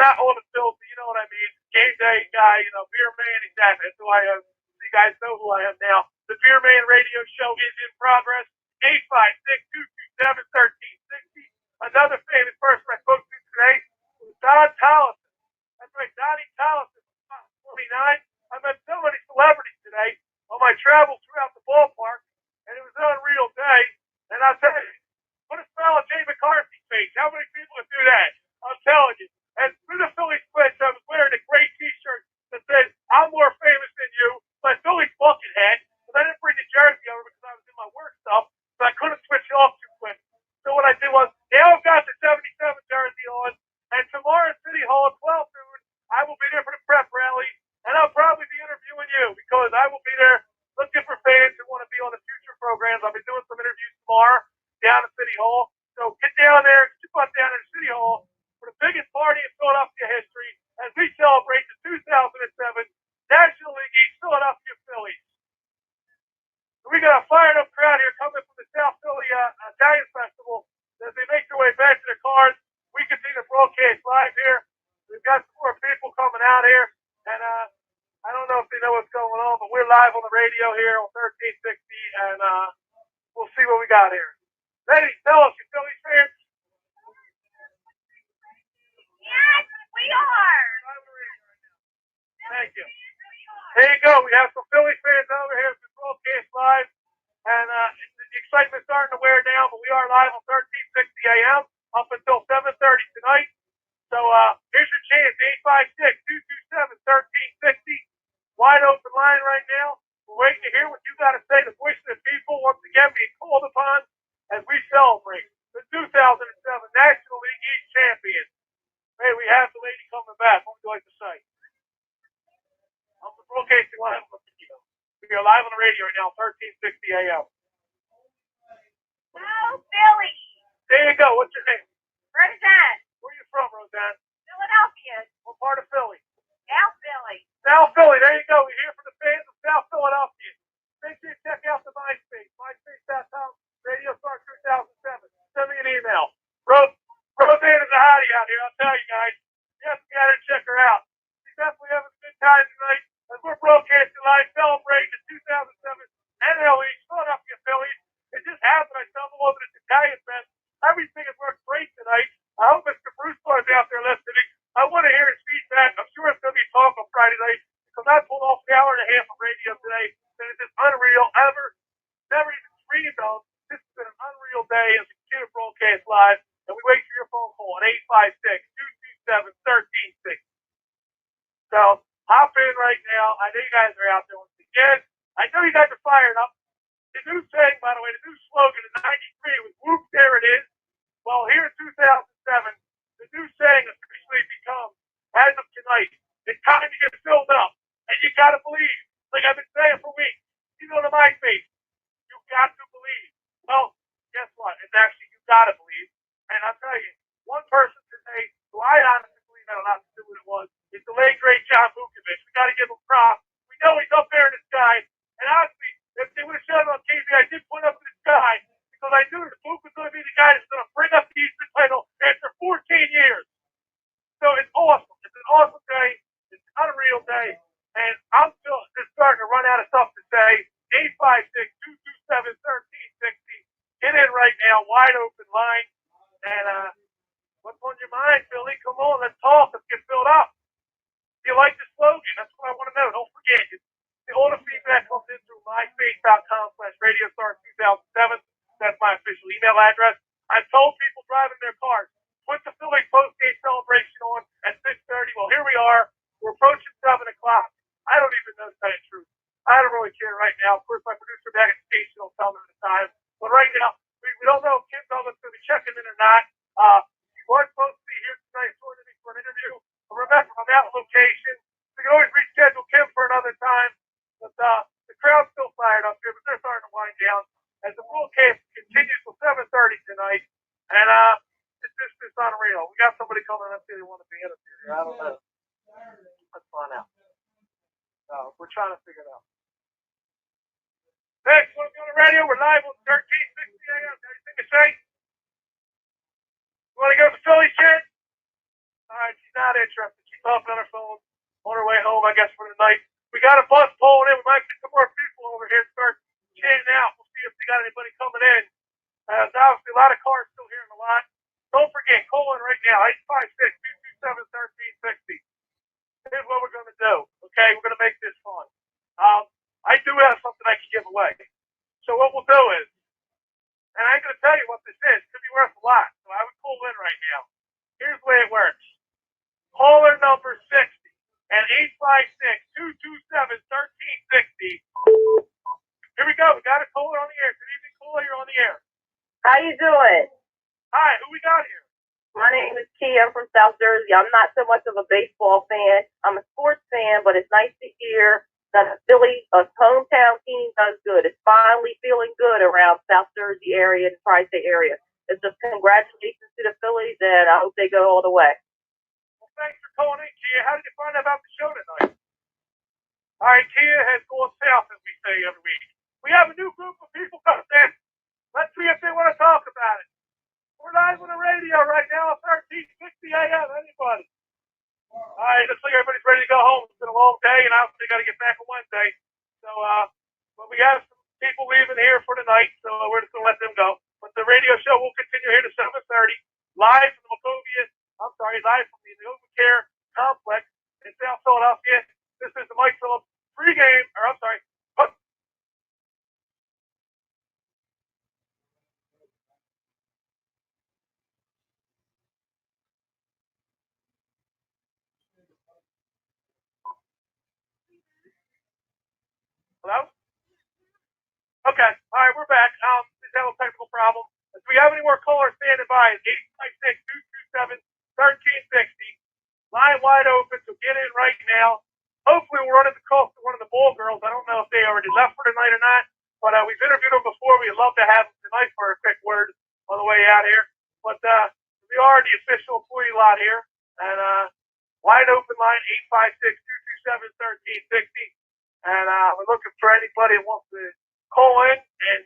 Not on the field, but you know what I mean. Game day guy, you know, Beer Man, exactly. That's who I am. You guys know who I am now. The Beer Man radio show is in progress. 856-227-1360. Another famous person I spoke to today was Don Tollison. That's right, Donnie Tollison, 29. I met so many celebrities today on my travels throughout the ballpark, and it was an unreal day. And I'll tell you, put a smile on Jay McCarthy's face. How many people would do that? I'm telling you. And through the Phillies Blitz, I was wearing a great T-shirt that said, I'm more famous than you, my Phillies bucket hat. But I didn't bring the jersey over because I was in my work stuff, so I couldn't switch it off too quick. So what I did was, now I've got the 77 jersey on, and tomorrow at City Hall at 12 noon, I will be there for the prep rally, and I'll probably be interviewing you because I will be there looking for fans who want to be on the future programs. I'll be doing some interviews tomorrow down at City Hall. So get down there, get your butt down at City Hall for the biggest party in Philadelphia history as we celebrate the 2007 National League East Philadelphia Phillies. So we got a fired up crowd here coming from the South Philly Italian Festival. As they make their way back to their cars, we continue to broadcast live here. We've got some more people coming out here, and I don't know if they know what's going on, but we're live on the radio here on 1360, and we'll see what we got here. Ladies, tell us, you Phillies fans? Yes, we are. Thank you. There you go. We have some Phillies fans over here at the broadcast live, and the excitement's starting to wear down, but we are live on 1360 AM up until 7:30 tonight. So here's your chance, 856-227-1360. Wide open line right now. We're waiting to hear what you got to say. The voice of the people once again being called upon as we celebrate the 2007 National League East champions. Hey, we have the lady coming back. What would you like to say? I'm the broadcasting live on the video. We are live on the radio right now, 1360 AM. Oh, Billy. There you go. What's your name? Roseanne. Where are you from, Roseanne? Philadelphia. What part of Philly? South Philly. South Philly. There you go. We're here for the fans of South Philadelphia. Make sure you check out the MySpace. MySpace.com. Radio Star 2007. Send me an email. Roseanne is a hottie out here. I'll tell you guys. Yes, we got to check her out. She's definitely having a good time tonight as we're broadcasting live, celebrating the 2007 NL East Philadelphia Phillies. It just happened. I stumbled over this Italian fest. Everything has worked great talk on Friday night because I pulled off an hour and a half of radio today that is just unreal. Never even dreamed of. This has been an unreal day as a computer broadcast live, and we wait for your phone call at 856-227-1360. So hop in right now. I know you guys are out there once again. I know you guys are fired up. The new saying, by the way, the new slogan in '93 was "Whoop, there it is." Well, here in 2007, the new saying officially becomes, as of tonight, it's time to get filled up, and you got to believe. Like I've been saying for weeks, you go to my face, you got to believe. Well, guess what? It's actually you got to believe. And I'll tell you, one person today who I honestly believe had a lot to do with it was is the late great John Vukovic. We got to give him props. We know he's up there in the sky, and honestly, if they would have shown it on TV, I did point up to the sky because I knew that Luke was going to be the guy that's going to bring up the Eastern title after 14 years. So it's awesome. It's an awesome day. It's an unreal day. And I'm still just starting to run out of stuff to say. 856-227-1360. Get in right now. Wide open line. And what's on your mind, Billy? Come on. Let's talk. Let's get filled up. Do you like the slogan? That's what I want to know. Don't forget. All the feedback comes in through myface.com/radiostar2007. That's my official email address. I've told people driving their cars, put the Phillies post-game celebration on at 6:30. Well, here we are. We're approaching 7 o'clock. I don't even know to tell you the truth. I don't really care right now. Of course, my producer back at the station will tell me at the time. But right now, we don't know if Kim Douglas is going to be checking in or not. He was supposed to be here tonight joining me for an interview. But remember, I'm out on location. We can always reschedule Kim for another time. But the crowd's still fired up here, but they're starting to wind down as the broadcast continues till 7:30 tonight. And it's just unreal. We got somebody coming up here they want to be interviewed here. I don't know. Let's find out. We're trying to figure it out. Next, want to be on the radio? We're live on 1360 AM. Anything to say? You want to go to Philly shit? All right, she's not interested. She's talking on her phone on her way home, I guess, for the night. We got a bus pulling in. We might get some more people over here and start chanting out. We'll see if we got anybody coming in. There's obviously a lot of cars still here in the lot. Don't forget, call in right now, 856-227-1360. Here's what we're going to do, okay? We're going to make this fun. I do have something I can give away. So what we'll do is, and I ain't going to tell you what this is. It could be worth a lot. So I would call in right now. Here's the way it works. Caller number 60 at 856-227-1360. Here we go. We got a caller on the air. Good evening, caller. You're on the air. How you doing? Hi. Who we got here? My name is Kia. I'm from South Jersey. I'm not so much of a baseball fan. I'm a sports fan, but it's nice to hear that a hometown team does good. It's finally feeling good around South Jersey area and Tri-State area. It's just congratulations to the Phillies, and I hope they go all the way. Well, thanks for calling in, Kia. How did you find out about the show tonight? All right, Kia has gone south, as we say every week. We have a new group of people coming in. Let's see if they want to talk about it. We're live on the radio right now at 1360 AM. Anybody? All right, looks like everybody's ready to go home. It's been a long day, and obviously got to get back on Wednesday. So, but we have some people leaving here for the night, so we're just going to let them go. But the radio show will continue here to 7:30, live from the NovaCare complex in South Philadelphia. This is the Mike Phillips pregame, Hello? Okay. All right, we're back. Just have a technical problem. If we have any more callers standing by, it's 856-227-1360. Line wide open, so get in right now. Hopefully we'll run into call to one of the ball girls. I don't know if they already left for tonight or not, but we've interviewed them before. We'd love to have them tonight for a quick word on the way out here. But we are the official employee lot here. And wide open line, 856-227-1360. And we're looking for anybody who wants to call in and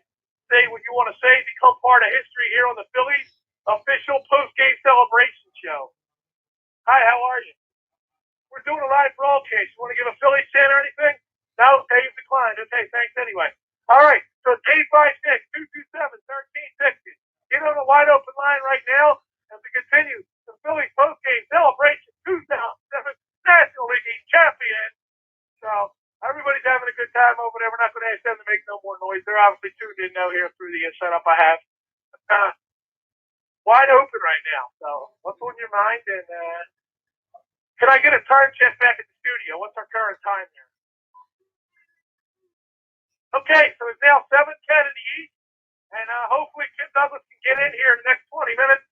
say what you want to say, become part of history here on the Phillies official post-game celebration show. Hi, how are you? We're doing a live broadcast. You want to give a Phillies chant or anything? No? Okay, you've declined. Okay, thanks anyway. All right, so it's 856-227-1360. Get on the wide open line right now as we continue the Phillies post-game celebration 2007 National League East Championship. good time over there. We're not going to ask them to make no more noise. They're obviously tuned in now here through the setup I have. Wide open right now. So what's on your mind? And can I get a time check back at the studio? What's our current time here? Okay, so it's now 7:10 in the East. And hopefully Kim Douglas can get in here in the next 20 minutes.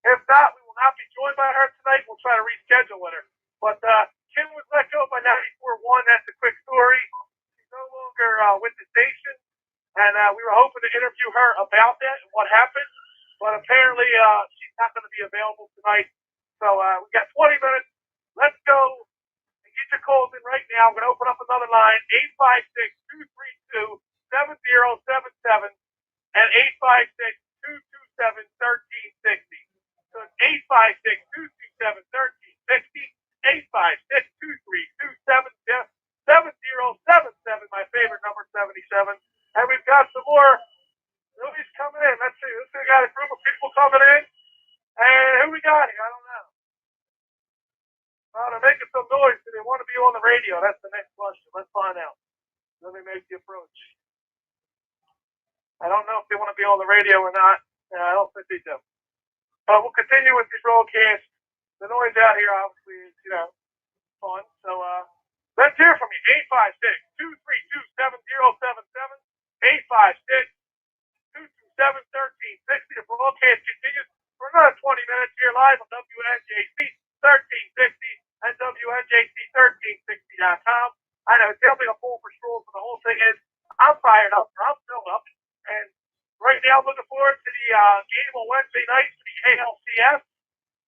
If not, we will not be joined by her tonight. We'll try to reschedule with her. But Kim was let go by 94-1. That's a quick story. She's no longer with the station. And we were hoping to interview her about that and what happened. But apparently she's not going to be available tonight. So we got 20 minutes. Let's go and get your calls in right now. I'm going to open up another line, 856-232-7077. And 856-227-1360. So it's 856-227-1360, 856-232-7077, my favorite number, 77. And we've got some more movies coming in. Let's see. We got a group of people coming in. And who we got here? I don't know. They're making some noise. Do they want to be on the radio? That's the next question. Let's find out. Let me make the approach. I don't know if they want to be on the radio or not. I don't think they do. But we'll continue with this broadcast. The noise out here, obviously, is, fun. So let's hear from you. 856-232-7077. 856-227-1360. The broadcast continues for another 20 minutes here live on WNJC 1360 and WNJC1360.com. I know it's definitely a full for strolls, but the whole thing is I'm fired up. I'm filled up. And right now, I'm looking forward to the game on Wednesday night for the ALCS.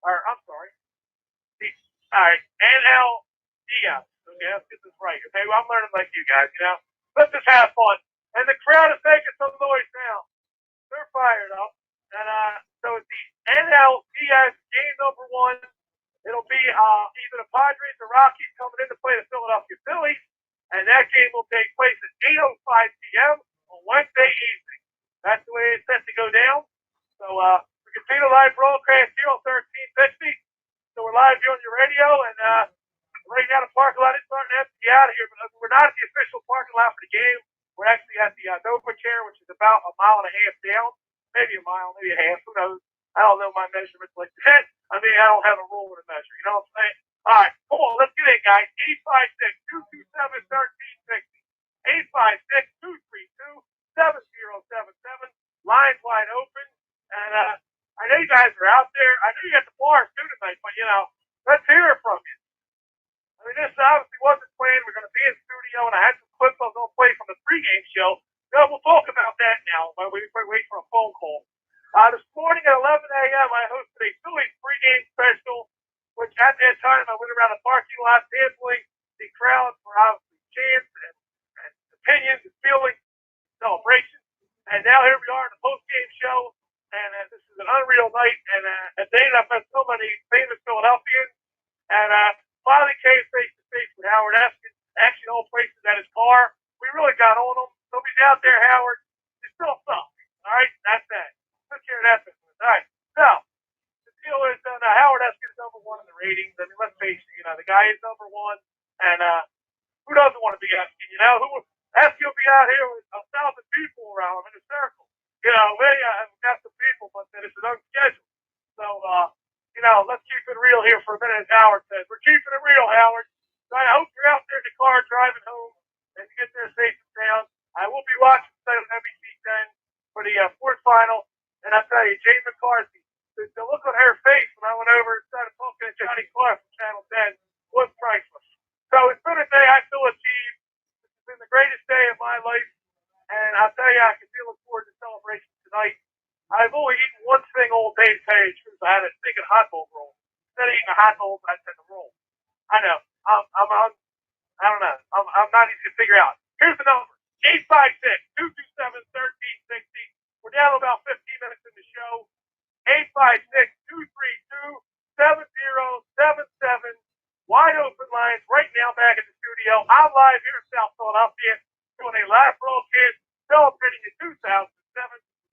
Or, I'm sorry. NLDS. Okay, let's get this right. Okay, well, I'm learning like you guys, Let's just have fun. And the crowd is making some noise now. They're fired up. And so it's the NLDS game number 1. It'll be either the Padres or Rockies coming in to play the Philadelphia Phillies. And that game will take place at 8:05 p.m. on Wednesday evening. That's the way it's set to go down. So we continue the live broadcast here on 1360. So we're live here on your radio, and right now the parking lot is starting to empty out here. But we're not at the official parking lot for the game. We're actually at the Nova Chair, which is about a mile and a half down, maybe a mile, maybe a half. Who knows? I don't know my measurements like that. I mean, I don't have a ruler to measure. You know what I'm saying? All right, come on, let's get in, guys. 856-227-1360. 856-232-7077. Lines wide open. And I know you guys are out there. I know you got the bars too tonight, but, let's hear it from you. I mean, this obviously wasn't planned. We're going to be in studio, and I had some clips I was going to play from the pregame show. We'll talk about that now while we wait for a phone call. This morning at 11 a.m., I hosted a Phillies pregame special, which at that time I went around the parking lot sampling the crowd for obviously chants and opinions and feelings, celebrations. And now here we are in the postgame show, and this is an unreal night. And a day that I've met so many famous Philadelphians, and finally came face to face with Howard Eskin. Actually, all places at his car. We really got on him. Nobody's out there, Howard. You still suck. All right, that's that. Took care of that business. All right, so the deal is Howard Eskin is number 1 in the ratings. I mean, let's face it. The guy is number 1, and who doesn't want to be Eskin? Who Eskin will be out here with 1,000 people around him in a circle. We got some people, but then it's an unscheduled. So let's keep it real here for a minute, as Howard says. We're keeping it real, Howard. So I hope you're out there in the car driving home and you get there safe and sound. I will be watching tonight on NBC 10 for the fourth final. And I tell you, Jane McCarthy, the look on her face when I went over and started talking to Johnny Clark from Channel 10 was priceless. So it's been a day I feel achieved. It's been the greatest day of my life. And I'll tell you, I can feel forward to the celebration tonight. I've only eaten one thing all day today because I had a stinking hot dog roll. Instead of eating a hot dog, I said the roll. I know. I don't know. I'm not easy to figure out. Here's the number. 856-227-1360. We're down about 15 minutes in the show. 856-232-7077. Wide open lines right now back in the studio. I'm live here in South Philadelphia doing a live broadcast celebrating the 2007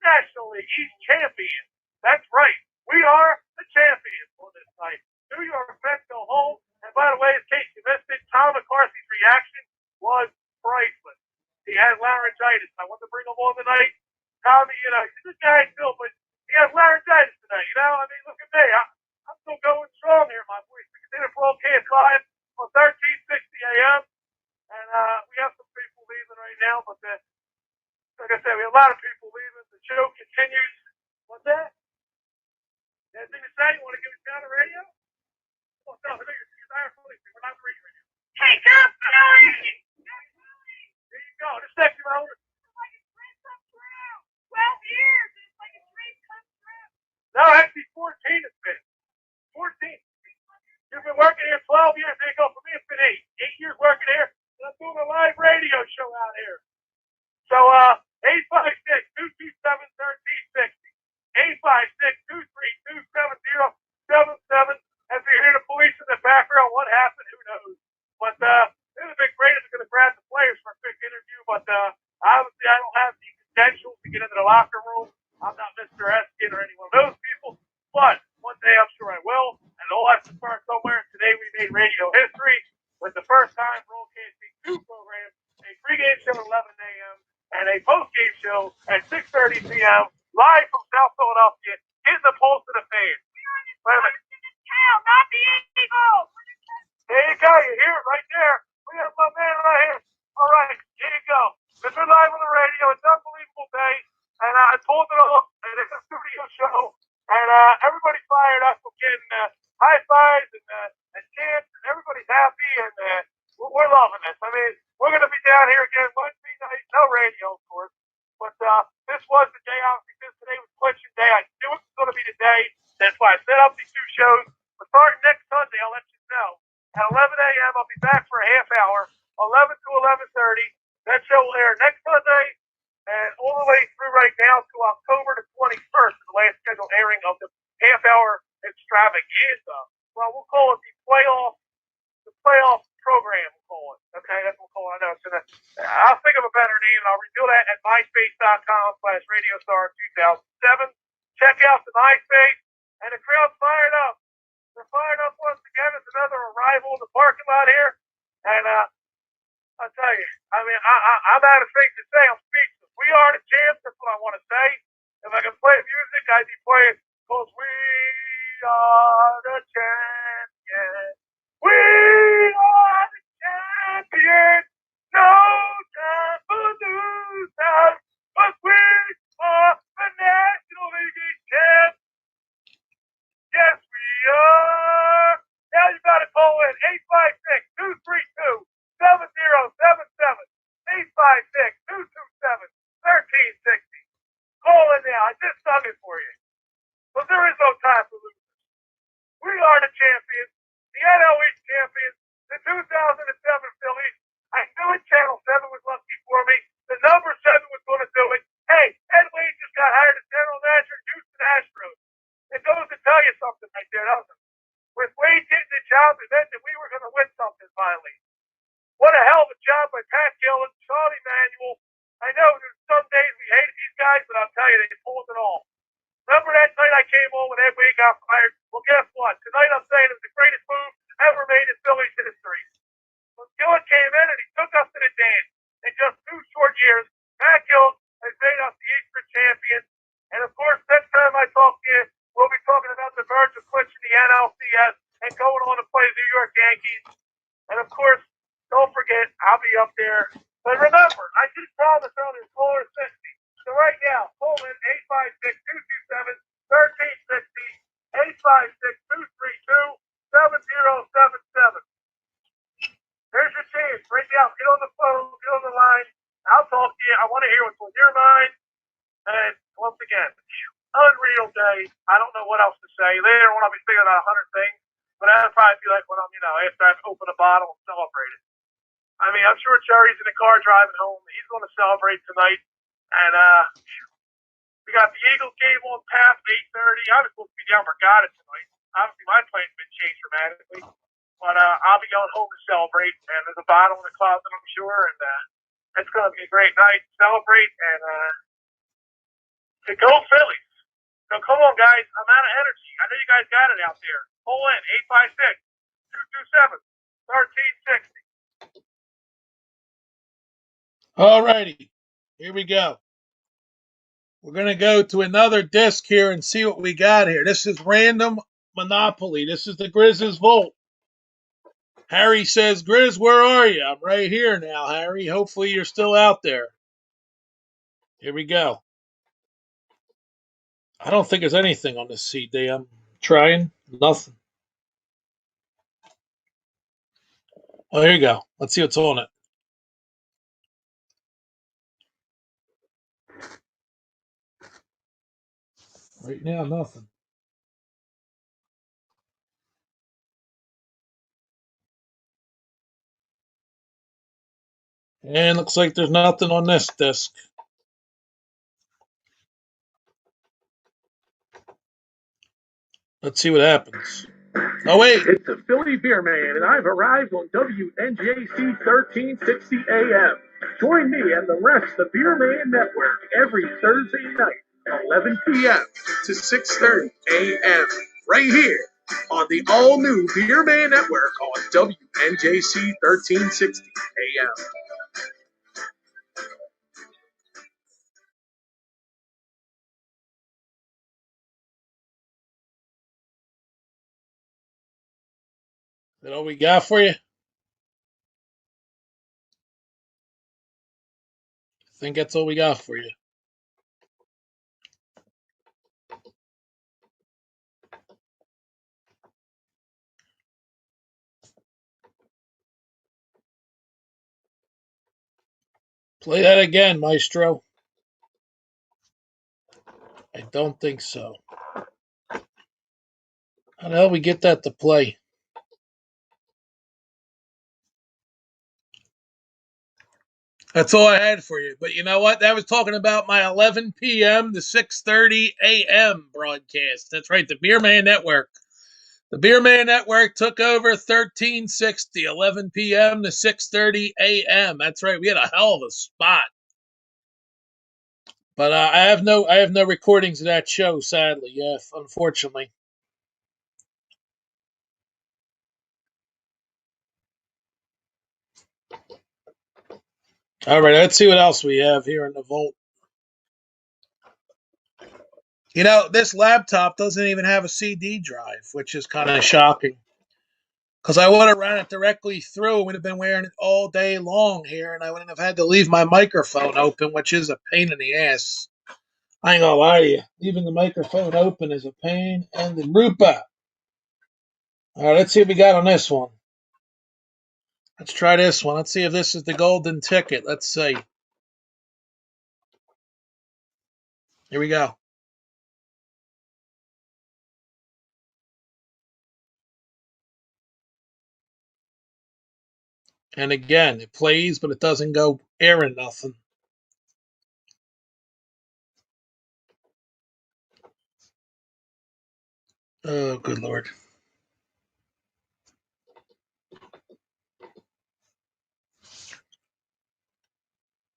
National League East champion. That's right. We are the champions on this night. New York Mets go home. And by the way, in case you missed it, Tom McCarthy's reaction was priceless. laryngitis. I wanted to bring him on tonight. Tommy, he's a guy still, but he has laryngitis tonight. I mean, look at me. I'm still going strong here, my boys. We continue to broadcast live on 1360 AM. And we have some people leaving right now, but like I said, we have a lot of people leaving. The show continues. What's that? Anything to say? You want to give us down the radio? Oh, no, we're not the radio right now. Hey, up, Billy! There you go. This next one over. It's like a dream come true. 12 years. It's like a dream come true. No, actually 14 it's been. 14. You've been working here 12 years. There you go. For me, it's been 8. 8 years working here. And I'm doing a live radio show out here. So, 856-227-1360. 856-232-7077. As we hear the police in the background, what happened? Who knows? But there's a big Braden is going to grab the players for a quick interview. But obviously, I don't have the credentials to get into the locker room. I'm not Mr. Eskin or any one of those people. But one day, I'm sure I will. And it all has to start somewhere. Today, we made radio history with the first time broadcasting 2 programs, a pregame show at 11 a.m. and a postgame show at 6:30 p.m. live from South Philadelphia, hitting the pulse of the fans. Wait a minute. Town, not the Eagles. There you go. You hear it right there. We have my man right here. All right. Here you go. It's been live on the radio. It's an unbelievable day. And I told it all. And it's a studio show. And everybody's fired up. We're getting high fives and chants. And everybody's happy. And we're loving this. I mean, we're going to be down here again Wednesday night. No radio, of course. But this was the day, obviously, because today was Clinton Day. I knew it was going to be the day. That's why I set up these 2 shows. We're starting next Sunday. I'll let you know. At 11 a.m., I'll be back for a half hour, 11 to 11:30. That show will air next Sunday and all the way through right now to October the 21st, the last scheduled airing of the half-hour extravaganza. Well, we'll call it the playoff program, we'll call it. Okay, that's what we'll call it. I know I'll think of a better name, and I'll reveal that at myspace.com/radiostar2007. Check out the MySpace, and the crowd's fired up. They're fired up once again. It's another arrival in the parking lot here, and I'll tell you, I mean, I'm out of things to say. I'm speechless. We are the champs. That's what I want to say. If I can play music, I'd be playing, because we are the champions. We are the champions. No time for losers, but we are the National League champs. Yes, we are. Now you got to call in 856-232-7077. 856-227-1360. Call in now. I just sung it for you. But there is no time for losers. We are the champions, the NL East champions, the 2007 Phillies. I knew it. Channel 7 was lucky for me. The number 7 was going to do it. Hey, Ed Wade just got hired as general manager of Houston Astros. It goes to tell you something right there, doesn't it? With Wade getting the job, it meant that we were going to win something finally. What a hell of a job by Pat Gillen, Charlie Manuel. I know there's some days we hated these guys, but I'll tell you, they pulled it all. Remember that night I came on when Ed Wade got fired? Well, guess what? Tonight I'm saying it was the greatest move ever made in Phillies history. When Gillen came in and he took us to the dance. In just 2 short years, Pat Gillen has made us the Eastern champions. And of course, next time I talk to you, we'll be talking about the verge of clinching the NLCS and going on to play the New York Yankees. And of course, don't forget, I'll be up there. But remember, I just promised earlier, caller 60. So right now, call in 856-227-1360, 856-232-7077. There's your chance. Right now, get on the phone, get on the line. I'll talk to you. I want to hear what's on your mind. And once again, unreal day. I don't know what else to say. Later on, I'll be thinking about 100 things. But that'll probably be like when I'm, after I've opened a bottle and celebrated. I mean, I'm sure Jerry's in the car driving home. He's going to celebrate tonight. And we got the Eagles game on tap at 8:30. I was supposed to be down Borgata tonight. Obviously, my plan's been changed dramatically. But I'll be going home to celebrate. And there's a bottle in the closet, I'm sure. And it's going to be a great night to celebrate. And to go Phillies. So come on, guys. I'm out of energy. I know you guys got it out there. Call in 856-227-1360. All righty. Here we go. We're going to go to another disc here and see what we got here. This is Random Monopoly. This is the Grizz's Vault. Harry says, Grizz, where are you? I'm right here now, Harry. Hopefully you're still out there. Here we go. I don't think there's anything on this CD. I'm trying. Nothing. Oh, here you go. Let's see what's on it. Right now, nothing. And looks like there's nothing on this disc. Let's see what happens. Oh, wait. It's the Philly Beer Man, and I've arrived on WNJC 1360 AM. Join me and the rest of the Beer Man Network every Thursday night, 11 p.m. to 6:30 a.m. right here on the all-new Beer Man Network on WNJC 1360 AM. Is that all we got for you? I think that's all we got for you. Play that again, Maestro. I don't think so. How the hell we get that to play? That's all I had for you. But you know what? That was talking about my 11 p.m. to 6:30 a.m. broadcast. That's right, the Beer Man Network. The Beer Man Network took over 1360, 11 p.m. to 6:30 a.m. That's right. We had a hell of a spot. But I have no recordings of that show, sadly. Yeah, unfortunately. All right, let's see what else we have here in the vault. You know, this laptop doesn't even have a CD drive, which is kind of shocking. Because I would have ran it directly through and would have been wearing it all day long here, and I wouldn't have had to leave my microphone open, which is a pain in the ass. I ain't gonna lie to you. Leaving the microphone open is a pain in the rupa. All right, let's see what we got on this one. Let's try this one. Let's see if this is the golden ticket. Let's see. Here we go. And again, it plays, but it doesn't go airing nothing. Oh, good Lord.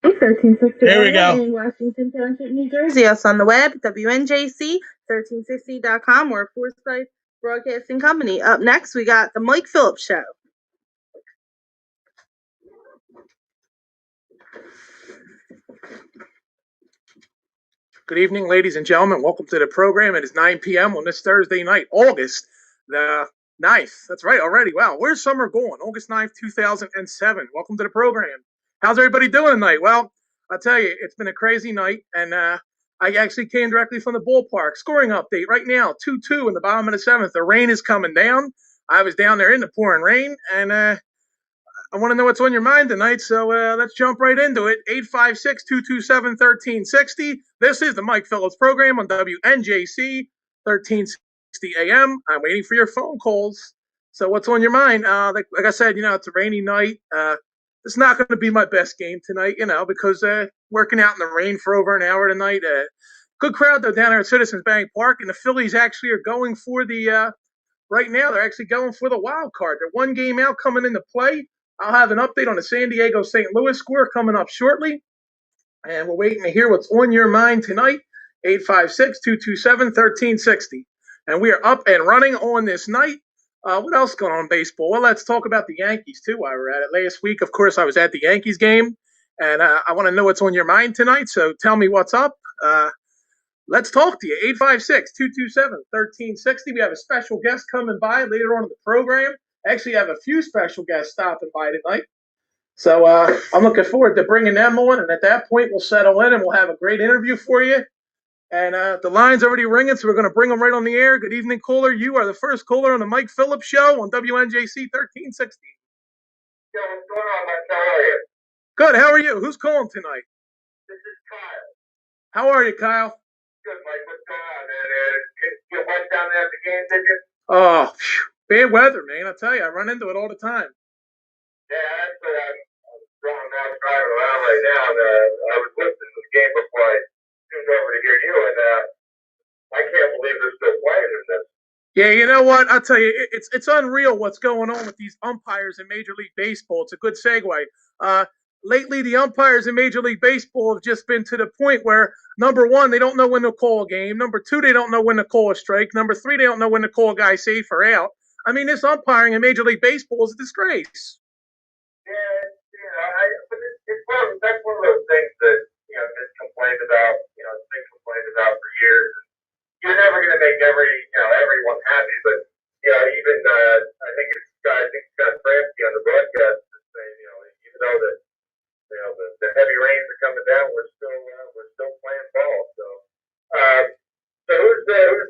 Here we go. In Washington Township, New Jersey. Us on the web, WNJC1360.com. We're a Foresight Broadcasting Company. Up next, we got The Mike Phillips Show. Good evening, ladies and gentlemen. Welcome to the program. It is 9 p.m. on this Thursday night, August the 9th. That's right, already. Wow, where's summer going? August 9th, 2007. Welcome to the program. How's everybody doing tonight? Well, I'll tell you, it's been a crazy night, and I actually came directly from the ballpark. Scoring update right now, 2-2 in the bottom of the 7th. The rain is coming down. I was down there in the pouring rain, and I want to know what's on your mind tonight, so let's jump right into it. 856-227-1360. This is the Mike Phillips program on WNJC 1360 AM. I'm waiting for your phone calls. So what's on your mind? Like I said, it's a rainy night. It's not going to be my best game tonight, because working out in the rain for over an hour tonight. Good crowd, though, down there at Citizens Bank Park, and the Phillies actually are going for the right now, they're actually going for the wild card. They're one game out coming into play. I'll have an update on the San Diego St. Louis score coming up shortly. And we're waiting to hear what's on your mind tonight. 856-227-1360. And we are up and running on this night. What else going on in baseball? Well, let's talk about the Yankees, too, while we're at it. Last week, of course, I was at the Yankees game. and I want to know what's on your mind tonight. So tell me what's up. Let's talk to you. 856-227-1360. We have a special guest coming by later on in the program. Actually, I have a few special guests stopping by tonight. So I'm looking forward to bringing them on, and at that point, we'll settle in and we'll have a great interview for you. And the line's already ringing, so we're going to bring them right on the air. Good evening, caller. You are the first caller on the Mike Phillips Show on WNJC 1360. Yeah, what's going on, Mike? How are you? Good. How are you? Who's calling tonight? This is Kyle. How are you, Kyle? Good, Mike. What's going on, man? You went down there at the game, did you? Oh, bad weather, man. I tell you, I run into it all the time. Yeah, that's what I'm driving around right now. And, I was listening to the game before I tuned over to hear you, and I can't believe they're still playing in this. Yeah, you know what? I'll tell you, it's unreal what's going on with these umpires in Major League Baseball. It's a good segue. Lately, the umpires in Major League Baseball have just been to the point where, number one, they don't know when to call a game. Number two, they don't know when to call a strike. Number three, they don't know when to call a guy safe or out. I mean, this umpiring in Major League Baseball is a disgrace. But that's one of those things that, gets complained about, it's been complained about for years. You're never going to make everyone happy, but, even, I think Scott Bransky on the broadcast is saying, even though the heavy rains are coming down, we're still playing ball. So who's the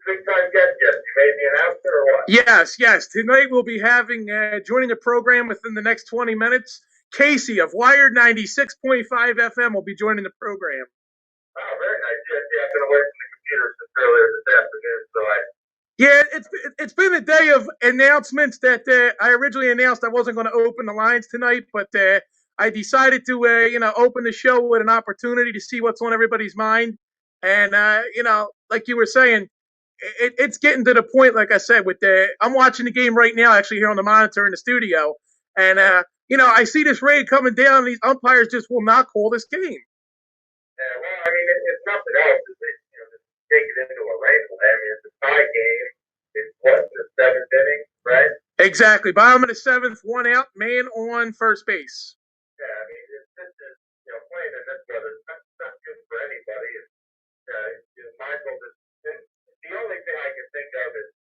big time guest yet? You made the announcement or what? Yes. Tonight we'll be having, joining the program within the next 20 minutes, Casey of Wired 96.5 FM will be joining the program. Oh, very nice. Yeah, I've been away from the computer since earlier this afternoon, so it's been a day of announcements that I originally announced I wasn't going to open the lines tonight, but I decided to open the show with an opportunity to see what's on everybody's mind. And like you were saying, it's getting to the point, like I said, I'm watching the game right now, actually here on the monitor in the studio, and I see this rain coming down, and these umpires just will not call this game. Yeah, well, I mean, it's nothing else. Just take it into a rainbow. I mean, it's a tie game. It's the seventh inning, right? Exactly. Bottom of the seventh, one out, man on first base. Yeah, I mean, it's playing in this weather, it's not good for anybody. Michael, the only thing I can think of is,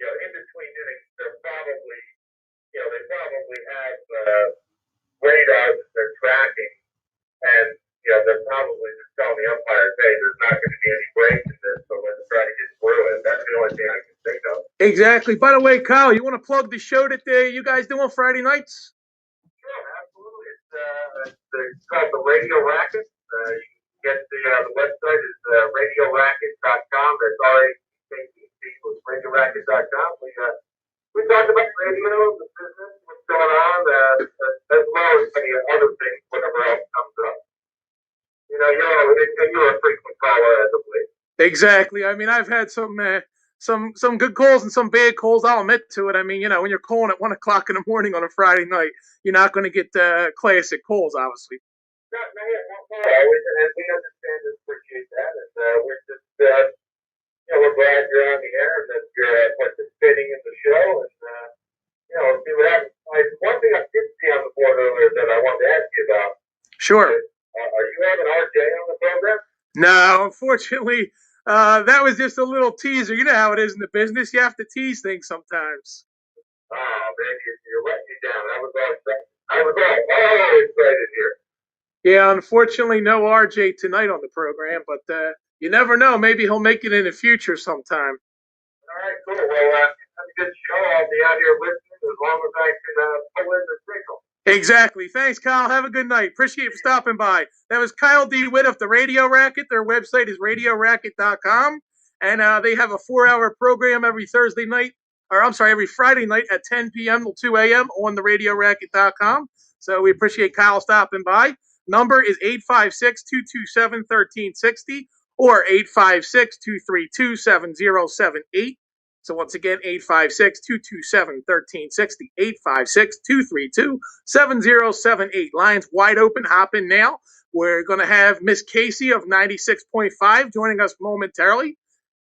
in between innings, they probably have radars that they're tracking, and they're probably just telling the umpires, hey, there's not going to be any breaks in this, so let's try to get through it. That's the only thing I can think of. Exactly. By the way, Kyle, you want to plug the show that you guys do on Friday nights? Sure, absolutely. It's called the Radio Racket. You can get the website is radioracket.com. That's radioracket.com. We talk about radio, the business, what's going on, as well as any other things, whatever else comes up. You're a frequent caller as of late. Exactly. I mean, I've had some good calls and some bad calls. I'll admit to it. I mean, when you're calling at 1 o'clock in the morning on a Friday night, you're not going to get classic calls, obviously. No, and we understand and appreciate that, and we're just, we're glad you're on the air and that you're participating in the show, and we'll see what happens. One thing I did see on the board earlier that I wanted to ask you about. Sure. Are you having RJ on the program? No, unfortunately, that was just a little teaser. You know how it is in the business. You have to tease things sometimes. Oh, man, you're letting me down. I was all excited here. Yeah, unfortunately, no RJ tonight on the program, but you never know. Maybe he'll make it in the future sometime. All right, cool. Well, have a good show. I'll be out here listening as long as I can pull in the signal. Exactly. Thanks, Kyle. Have a good night. Appreciate you for stopping by. That was Kyle DeWitt of the Radio Racket. Their website is radioracket.com, and they have a 4-hour program every Friday night at 10 p.m. till 2 a.m. on the radioracket.com. So we appreciate Kyle stopping by. Number is 856-227-1360 or 856-232-7078. So once again, 856-227-1360, 856-232-7078. Lines wide open. Hop in now. We're going to have Miss Casey of 96.5 joining us momentarily,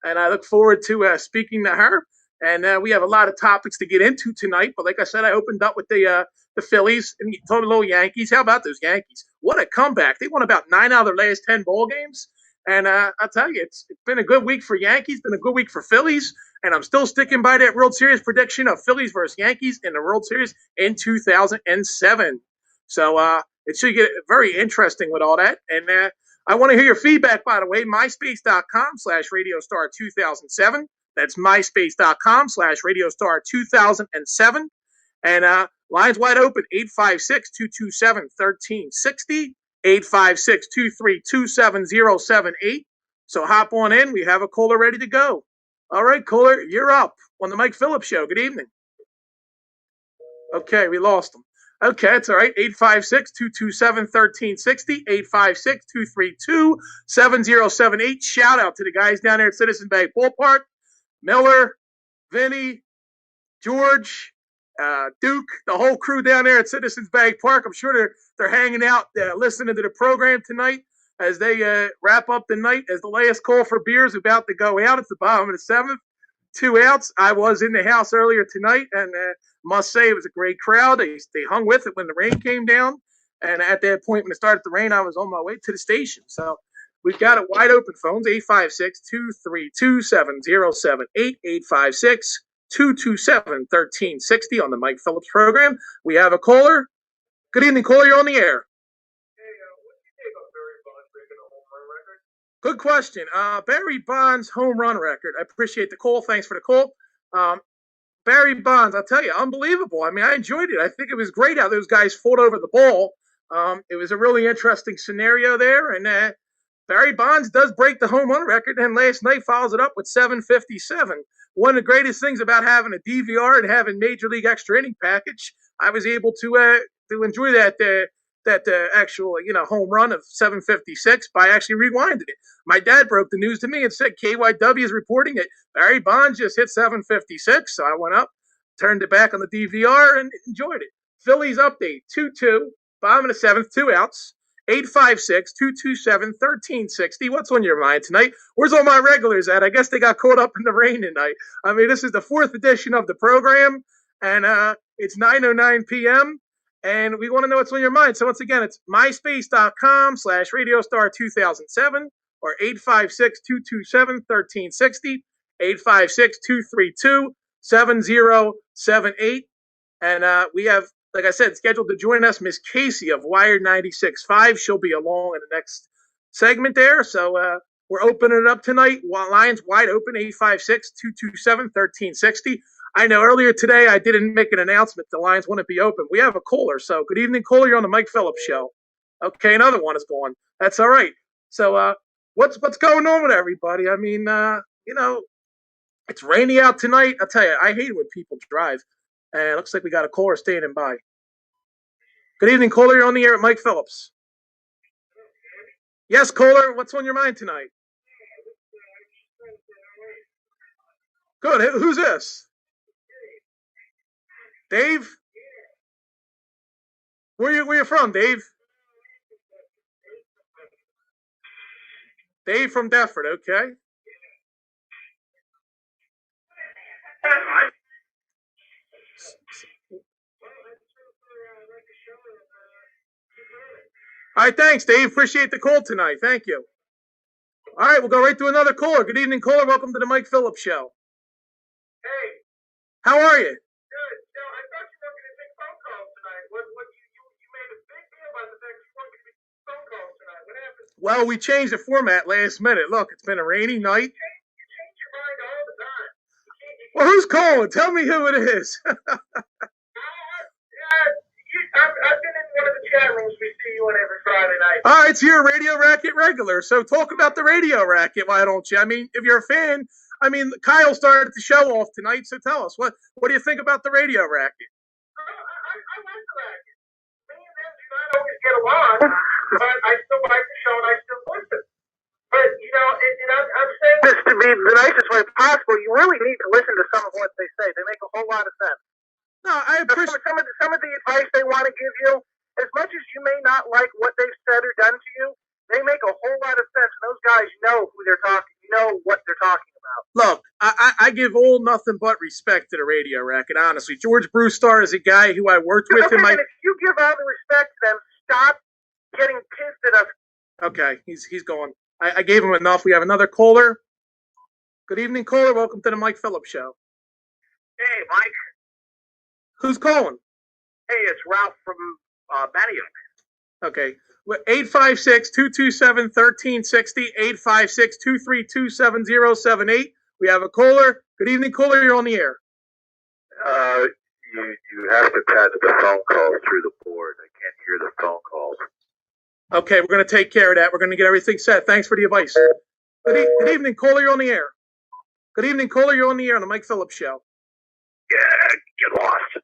and I look forward to speaking to her. And we have a lot of topics to get into tonight. But like I said, I opened up with the the Phillies and told the little Yankees. How about those Yankees? What a comeback. They won about 9 out of their last 10 ball games. And I'll tell you, it's been a good week for Yankees, been a good week for Phillies. And I'm still sticking by that World Series prediction of Phillies versus Yankees in the World Series in 2007. So it should get very interesting with all that. And I want to hear your feedback, by the way. MySpace.com/RadioStar2007. That's MySpace.com/RadioStar2007. And lines wide open, 856-227-1360, 856-232-7078. So hop on in. We have a caller ready to go. All right, caller, you're up on the Mike Phillips Show. Good evening. Okay, we lost him. Okay, it's all right. 856-227-1360, 856-232-7078. Shout out to the guys down there at Citizen Bank Ballpark. Miller, Vinny, George, Duke, the whole crew down there at Citizens Bank Park. I'm sure they're hanging out, listening to the program tonight as they wrap up the night as the last call for beers about to go out. It's the bottom of the 7th. 2 outs. I was in the house earlier tonight, and must say it was a great crowd. They hung with it when the rain came down, and at that point when it started to rain, I was on my way to the station. So we've got it wide open phones, 856-232-7078, 856-227-1360 on the Mike Phillips program. We have a caller. Good evening, caller. You're on the air. Good question. Barry Bonds' home run record. I appreciate the call. Thanks for the call. Barry Bonds, I'll tell you, unbelievable. I mean, I enjoyed it. I think it was great how those guys fought over the ball. It was a really interesting scenario there. And Barry Bonds does break the home run record, and last night follows it up with 757. One of the greatest things about having a DVR and having Major League Extra Inning package, I was able to enjoy that actual home run of 756 by actually rewinding it. My dad broke the news to me and said KYW is reporting that Barry Bonds just hit 756. So I went up, turned it back on the DVR, and enjoyed it. Phillies update 2-2, bottom of the 7th, 2 outs. 856-227-1360. What's on your mind tonight? Where's all my regulars at? I guess they got caught up in the rain tonight. I mean, this is the 4th edition of the program, and it's 9:09 p.m., and we want to know what's on your mind. So once again, it's myspace.com/RadioStar2007 or 856-227-1360, 856-232-7078. And we have, like I said, scheduled to join us, Miss Casey of Wired 96.5. She'll be along in the next segment there. So we're opening it up tonight. Lines wide open, 856-227-1360. I know earlier today I didn't make an announcement. The lines wouldn't be open. We have a caller. So good evening, caller. You're on the Mike Phillips Show. Okay, another one is gone. That's all right. So what's going on with everybody? I mean, it's rainy out tonight. I'll tell you, I hate it when people drive. And it looks like we got a caller standing by. Good evening, caller. You're on the air at Mike Phillips. Yes, caller. What's on your mind tonight? Good. Who's this? Dave? Where you from, Dave? Dave from Deptford. Okay. All right, thanks, Dave. Appreciate the call tonight. Thank you. All right, we'll go right to another caller. Good evening, caller. Welcome to the Mike Phillips Show. Hey. How are you? Good. I thought you were going to take phone calls tonight. You made a big deal about the fact you weren't going to make phone calls tonight. What happened? Well, we changed the format last minute. Look, it's been a rainy night. You change your mind all the time. Well, who's calling? Tell me who it is. I've been in one of the chat rooms we see you on every Friday night. All right, so you're a Radio Racket regular. So talk about the Radio Racket, why don't you? I mean, if you're a fan, Kyle started the show off tonight, so tell us, what do you think about the Radio Racket? I like the racket. Me and them do not always get along, but I still like the show and I still listen. But, I'm saying this to be the nicest way possible. You really need to listen to some of what they say. They make a whole lot of sense. No, I appreciate some of the advice they want to give you. As much as you may not like what they've said or done to you, they make a whole lot of sense. And those guys know who they're talking. know what they're talking about. Look, I give all nothing but respect to the radio racket, honestly. George Brewstar is a guy who I worked with in my... And if you give all the respect to them, stop getting pissed at us. Okay, he's gone. I gave him enough. We have another caller. Good evening, caller. Welcome to the Mike Phillips Show. Hey, Mike. Who's calling? Hey, it's Ralph from Manayunk. Okay. 856-227-1360, 856-232-7078. We have a caller. Good evening, caller. You're on the air. You have to patch the phone calls through the board. I can't hear the phone calls. Okay, we're going to take care of that. We're going to get everything set. Thanks for the advice. Good evening, caller. You're on the air. Good evening, caller. You're on the air on the Mike Phillips Show. Yeah, get lost.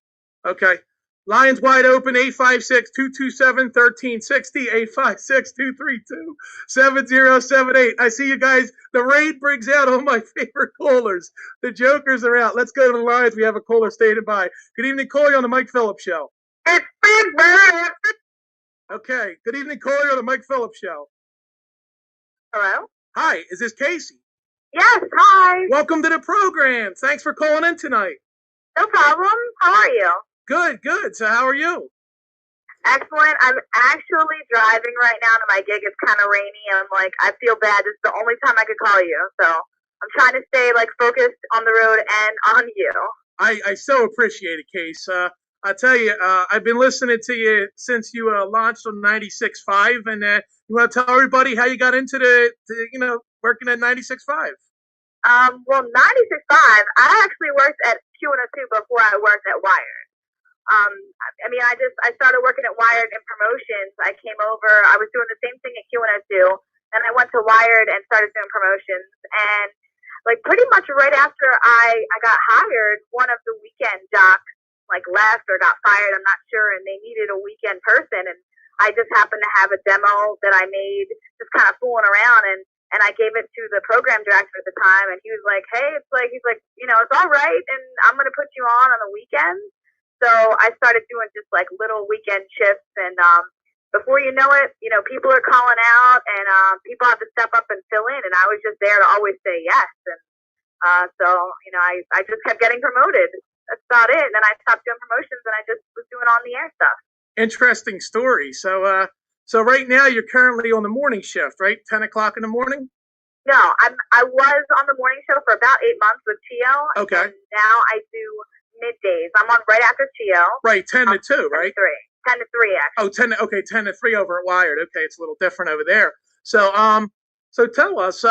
Okay. Lines wide open, 856-227-1360, 856-232-7078. I see you guys. The raid brings out all my favorite callers. The jokers are out. Let's go to the lines. We have a caller standing by. Good evening, caller on the Mike Phillips Show. It's Big Man. Okay. Good evening, caller on the Mike Phillips Show. Hello? Hi, is this Casey? Yes, hi. Welcome to the program. Thanks for calling in tonight. No problem. How are you? Good, good. So how are you? Excellent. I'm actually driving right now to my gig. It's kind of rainy. I'm like, I feel bad. This is the only time I could call you. So I'm trying to stay like focused on the road and on you. I so appreciate it, Case. I tell you, I've been listening to you since you launched on 96.5, and you want to tell everybody how you got into working at 96.5? Well, 96.5, I actually worked at Q102 before I worked at Wired. I started working at Wired in promotions. I came over, I was doing the same thing at Q102, and I went to Wired and started doing promotions. And like pretty much right after I got hired, one of the weekend jocks like left or got fired, I'm not sure, and they needed a weekend person, and I just happened to have a demo that I made just kind of fooling around, and I gave it to the program director at the time, and he was like, hey, it's all right, and I'm going to put you on the weekends. So I started doing just like little weekend shifts, and before you know it, people are calling out, and people have to step up and fill in, and I was just there to always say yes. And I just kept getting promoted. That's about it. And then I stopped doing promotions, and I just was doing on the air stuff. Interesting story. So right now you're currently on the morning shift, right? 10 o'clock in the morning? No, I was on the morning show for about 8 months with Chio. Okay. And now I do middays. I'm on right after Chio. Right, 10 to 2, right? 10 to 3, actually. Oh, 10 to 3 over at Wired. Okay, it's a little different over there. So tell us,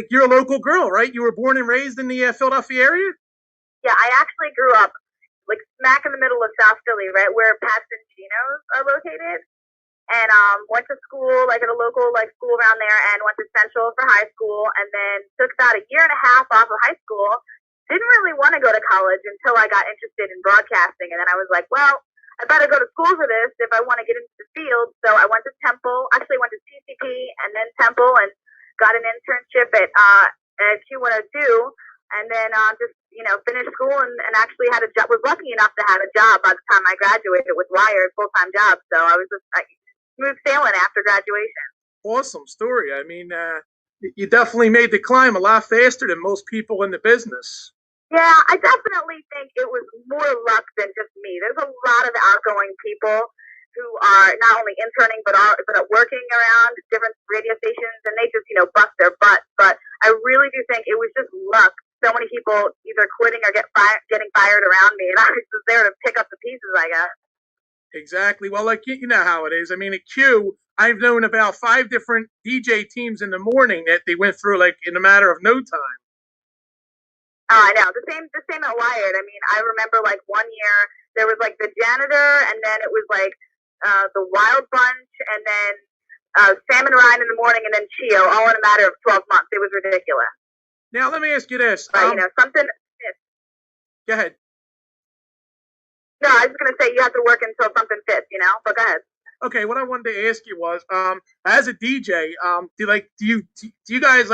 you're a local girl, right? You were born and raised in the Philadelphia area? Yeah, I actually grew up like smack in the middle of South Philly, right where Pat's and Gino's are located. And went to school like at a local school around there, and went to Central for high school, and then took about a year and a half off of high school. Didn't really want to go to college until I got interested in broadcasting, and then I was like, well, I better go to school for this if I want to get into the field. So I went to Temple, actually went to TCP and then Temple, and got an internship at Q102, and then finished school and actually had a job. Was lucky enough to have a job by the time I graduated with Wired, full-time job. So I was just smooth sailing after graduation. Awesome story. I mean, you definitely made the climb a lot faster than most people in the business. Yeah, I definitely think it was more luck than just me. There's a lot of outgoing people who are not only interning but are working around different radio stations, and they just bust their butts. But I really do think it was just luck. So many people either quitting or getting fired around me, and I was just there to pick up the pieces, I guess. Exactly. Well, you know how it is. I mean, at Q, I've known about 5 different DJ teams in the morning that they went through in a matter of no time. Oh, I know. The same at Wired. I mean, I remember 1 year there was the janitor, and then it was the Wild Bunch, and then Sam and Ryan in the morning, and then Chio, all in a matter of 12 months. It was ridiculous. Now, let me ask you this. But, something... Go ahead. No, I was going to say you have to work until something fits, but go ahead. Okay, what I wanted to ask you was, as a DJ, do you guys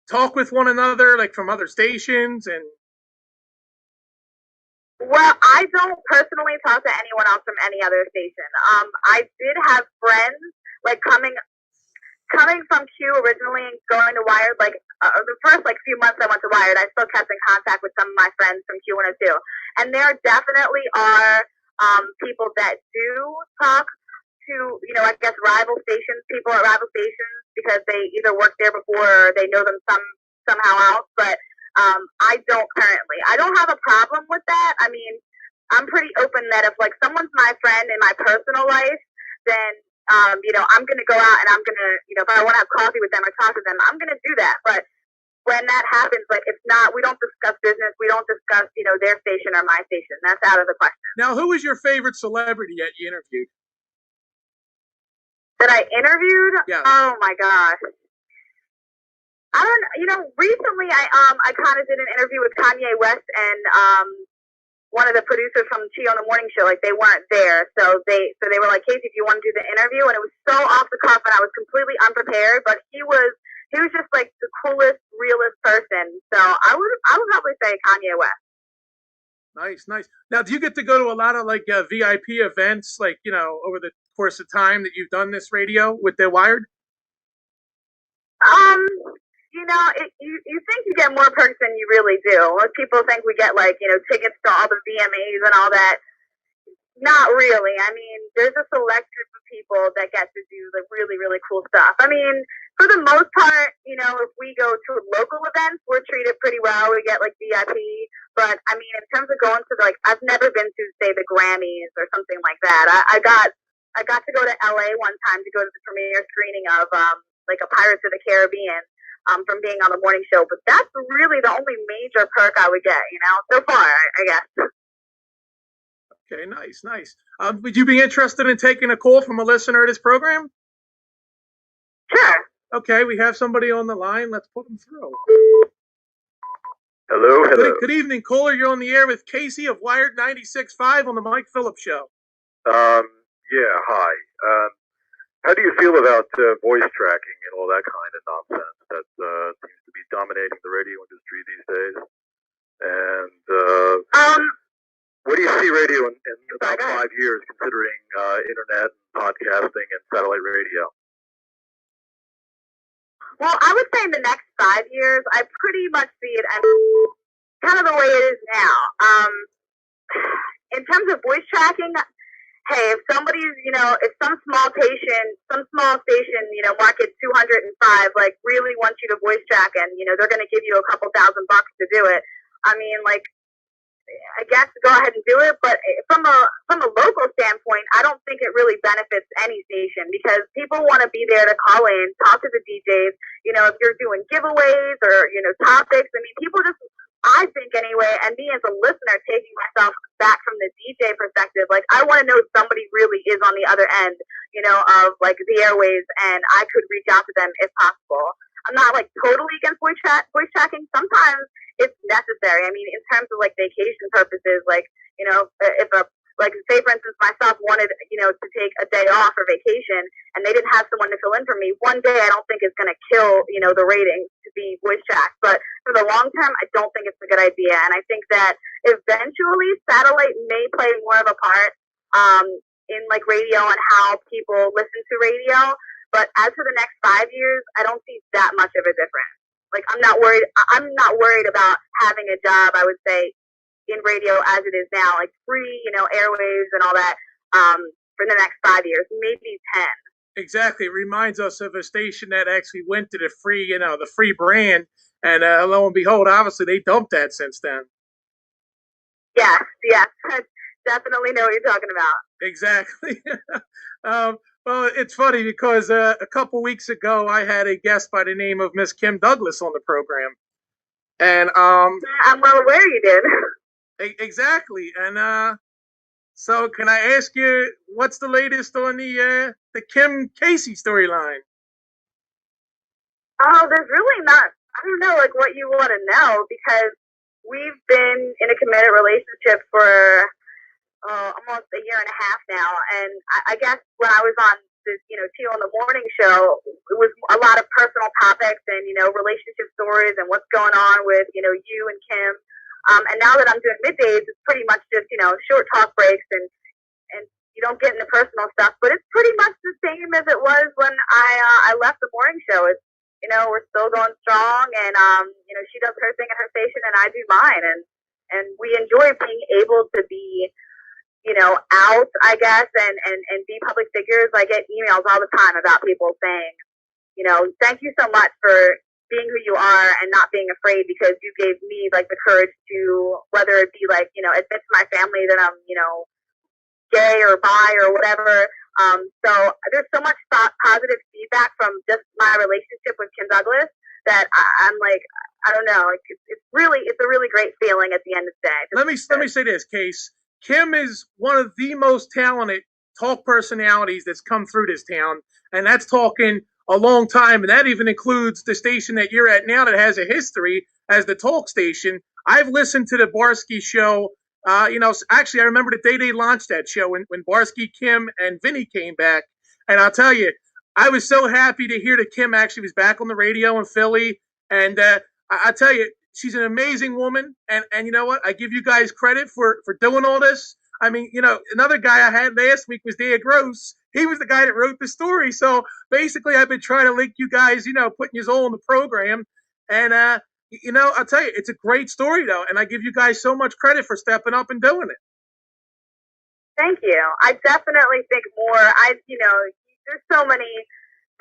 talk with one another, from other stations? And well, I don't personally talk to anyone else from any other station. I did have friends coming from Q originally and going to Wired. the first like few months I went to Wired, I still kept in contact with some of my friends from Q102, and there definitely are people that do talk to, you know, I guess rival stations, people at rival stations, because they either worked there before or they know them somehow else. But I don't currently. I don't have a problem with that. I mean, I'm pretty open that if like someone's my friend in my personal life, then you know, I'm gonna go out and I'm gonna, you know, if I want to have coffee with them or talk to them, I'm gonna do that. But when that happens, like it's not, we don't discuss business. We don't discuss, you know, their station or my station. That's out of the question. Now, who was your favorite celebrity that you interviewed? That I interviewed? Yeah. Oh my gosh. I don't, you know, recently I kind of did an interview with Kanye West and one of the producers from Chi on the Morning Show. Like they weren't there, so they were like, Casey, do you want to do the interview? And it was so off the cuff, and I was completely unprepared. But he was just like the coolest, realest person. So I would probably say Kanye West. Nice. Now, do you get to go to a lot of like VIP events, like, you know, over the course of time that you've done this radio with the Wired? You know, you think you get more perks than you really do. Most people think we get like, you know, tickets to all the VMAs and all that. Not really. I mean, there's a select group of people that get to do the really, really cool stuff. I mean, for the most part, you know, if we go to local events, we're treated pretty well. We get like VIP. But I mean, in terms of going to like, I've never been to say the Grammys or something like that. I got to go to LA one time to go to the premiere screening of like a Pirates of the Caribbean. From being on the morning show, but that's really the only major perk I would get, you know, so far, I guess. Okay, nice. Would you be interested in taking a call from a listener of this program? Sure. Okay, we have somebody on the line. Let's put them through. Hello. Good evening, caller. You're on the air with Casey of Wired 96.5 on the Mike Phillips Show. Yeah, hi. How do you feel about voice tracking and all that kind of nonsense that seems to be dominating the radio industry these days? And what do you see radio in about 5 years, considering internet, podcasting, and satellite radio? Well, I would say in the next 5 years, I pretty much see it as kind of the way it is now. In terms of voice tracking, hey, if somebody's, you know, if some small station, you know, market 205, like really wants you to voice track and, you know, they're going to give you a couple $1,000 to do it. I mean, like, I guess go ahead and do it. But from a local standpoint, I don't think it really benefits any station because people want to be there to call in, talk to the DJs. You know, if you're doing giveaways or, you know, topics, I mean, people just, I think anyway, and me as a listener taking myself back from the DJ perspective, like I want to know somebody really is on the other end, you know, of like the airwaves, and I could reach out to them if possible. I'm not like totally against voice tracking. Sometimes it's necessary. I mean, in terms of like vacation purposes, like, you know, if a, like say for instance, myself wanted, you know, to take a day off for vacation and they didn't have someone to fill in for me, one day I don't think it's going to kill, you know, the ratings to be voice tracked. But for the long term, I don't think it's a good idea. And I think that eventually satellite may play more of a part in like radio and how people listen to radio. But as for the next 5 years, I don't see that much of a difference. Like I'm not worried about having a job, I would say, in radio as it is now, like free, you know, airwaves and all that, for the next 5 years, maybe 10. Exactly. It reminds us of a station that actually went to the free, you know, the free brand, and lo and behold, obviously they dumped that since then. Yes, I definitely know what you're talking about. Exactly. Well, it's funny because a couple weeks ago I had a guest by the name of Miss Kim Douglas on the program, and I'm well aware you did. Exactly, and so can I ask you what's the latest on the Kim Casey storyline? Oh, there's really not. I don't know, like what you want to know, because we've been in a committed relationship for almost a year and a half now, and I guess when I was on this, you know, Tea on the Morning Show, it was a lot of personal topics and, you know, relationship stories and what's going on with, you know, you and Kim. And now that I'm doing middays, it's pretty much just, you know, short talk breaks and you don't get into personal stuff, but it's pretty much the same as it was when I left the morning show. It's we're still going strong, and she does her thing at her station, and I do mine, and we enjoy being able to be, out, I guess, and be public figures. I get emails all the time about people saying, thank you so much for being who you are and not being afraid, because you gave me like the courage to, whether it be like, admit to my family that I'm, gay or bi or whatever. So there's so much positive feedback from just my relationship with Kim Douglas that I'm like, I don't know, like it's a really great feeling at the end of the day. Let me say this, Case. Kim is one of the most talented talk personalities that's come through this town, and that's talking a long time, and that even includes the station that you're at now that has a history as the talk station. I've listened to the Barsky show. Actually, I remember the day they launched that show when Barsky, Kim, and Vinny came back, and I'll tell you, I was so happy to hear that Kim actually was back on the radio in Philly, and I tell you, she's an amazing woman, and you know what? I give you guys credit for doing all this. I mean, another guy I had last week was Dave Gross. He was the guy that wrote the story. So basically, I've been trying to link you guys, putting you all in the program. And, I'll tell you, it's a great story, though. And I give you guys so much credit for stepping up and doing it. Thank you. I definitely think more. There's so many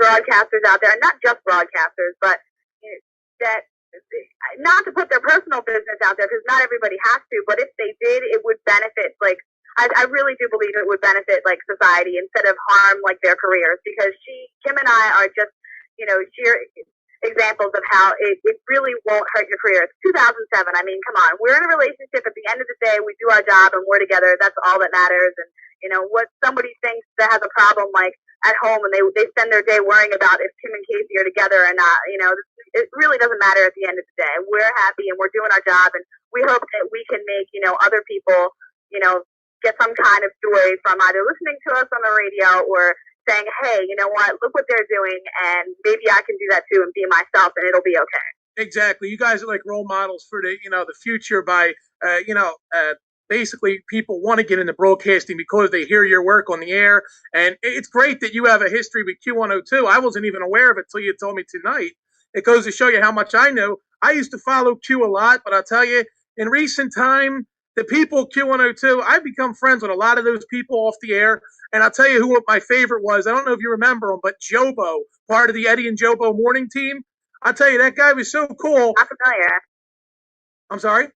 broadcasters out there, not just broadcasters, but that, not to put their personal business out there, because not everybody has to, but if they did, it would benefit, like, I really do believe it would benefit, like, society instead of harm, like, their careers, because Kim and I are just, sheer examples of how it really won't hurt your career. It's 2007. I mean, come on. We're in a relationship. At the end of the day, we do our job and we're together. That's all that matters. And, what somebody thinks that has a problem, like, at home, and they spend their day worrying about if Kim and Casey are together or not, it really doesn't matter at the end of the day. We're happy and we're doing our job, and we hope that we can make, other people, get some kind of joy from either listening to us on the radio or saying, hey, you know what, look what they're doing, and maybe I can do that too and be myself, and it'll be okay. Exactly. You guys are like role models for the future by, basically people want to get into broadcasting because they hear your work on the air. And it's great that you have a history with Q102. I wasn't even aware of it until you told me tonight. It goes to show you how much I know. I used to follow Q a lot, but I'll tell you, in recent time, the people Q102, I've become friends with a lot of those people off the air. And I'll tell you who my favorite was. I don't know if you remember him, but Jobo, part of the Eddie and Jobo morning team. I'll tell you, that guy was so cool. Not familiar. I'm sorry?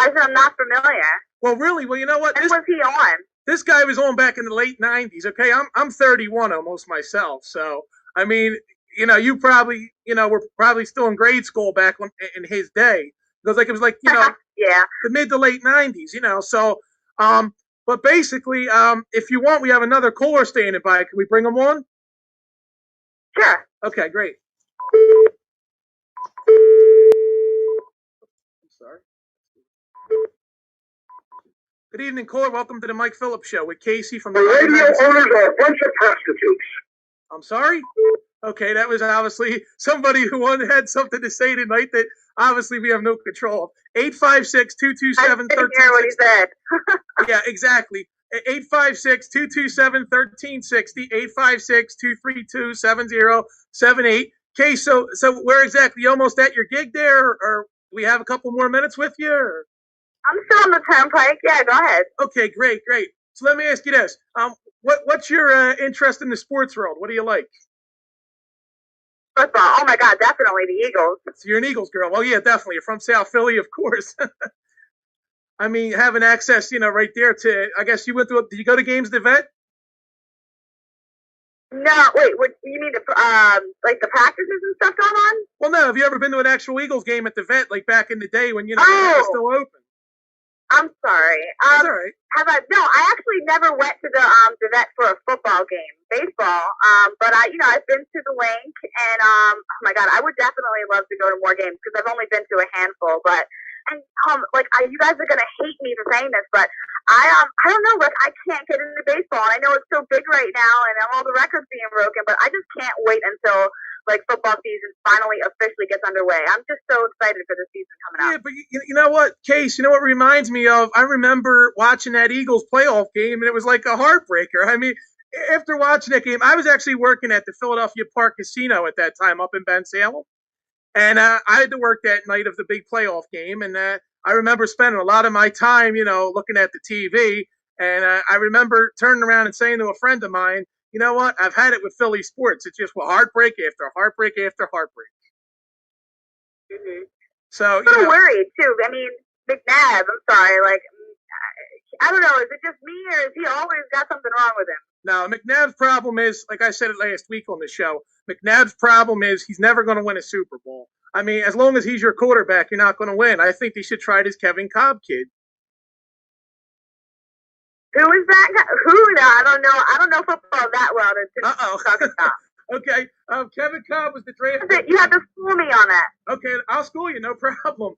I said I'm not familiar. Well, really? Well, you know what? When was he on? This guy was on back in the late 90s, okay? I'm 31 almost myself. So, I mean, you probably, were probably still in grade school back in his day. Because, it was yeah, the mid to late 90s, So, but basically, if you want, we have another caller standing by. Can we bring him on? Sure. Okay, great. I'm sorry. Good evening, caller. Welcome to the Mike Phillips Show with Casey from the radio owners are a bunch of prostitutes. I'm sorry? Okay, that was obviously somebody who had something to say tonight that obviously we have no control of. 856-227-1360. I didn't hear what he said. Yeah, exactly. 856-227-1360. 856-232-7078. Okay, so where exactly? You almost at your gig there, or do we have a couple more minutes with you? Or? I'm still on the turnpike. Yeah, go ahead. Okay, great. So let me ask you this: what's your interest in the sports world? What do you like? Football. Oh my God, definitely the Eagles. So you're an Eagles girl. Oh yeah, definitely. You're from South Philly, of course. I mean, having access, right there to. I guess you went to. Did you go to games at the Vet? No, wait. What you mean? The practices and stuff going on? Well, no. Have you ever been to an actual Eagles game at the Vet, like back in the day when it was still open? I'm sorry. That's all right. No, I actually never went to the Vet for a football game, baseball. But I've been to the Link, and oh my God, I would definitely love to go to more games because I've only been to a handful. But you guys are gonna hate me for saying this, but I don't know, I can't get into baseball. And I know it's so big right now, and all the records being broken, but I just can't wait until football season finally officially gets underway. I'm just so excited for the season coming up. Yeah, but you know what, Case, you know what reminds me of? I remember watching that Eagles playoff game, and it was like a heartbreaker. I mean, after watching that game, I was actually working at the Philadelphia Park Casino at that time up in Ben Salem. And I had to work that night of the big playoff game. And I remember spending a lot of my time, looking at the TV. And I remember turning around and saying to a friend of mine, you know what? I've had it with Philly sports. It's just heartbreak after heartbreak after heartbreak. Mm-hmm. So, I'm a little worried, too. I mean, McNabb, I'm sorry. Like, I don't know. Is it just me or has he always got something wrong with him? No, McNabb's problem is, like I said it last week on the show, McNabb's problem is he's never going to win a Super Bowl. I mean, as long as he's your quarterback, you're not going to win. I think they should try this Kevin Cobb kid. Who is that guy? Who? No, I don't know. I don't know football that well to talk about. Okay, Kevin Cobb was the draft. You have to school me on that. Okay, I'll school you, no problem.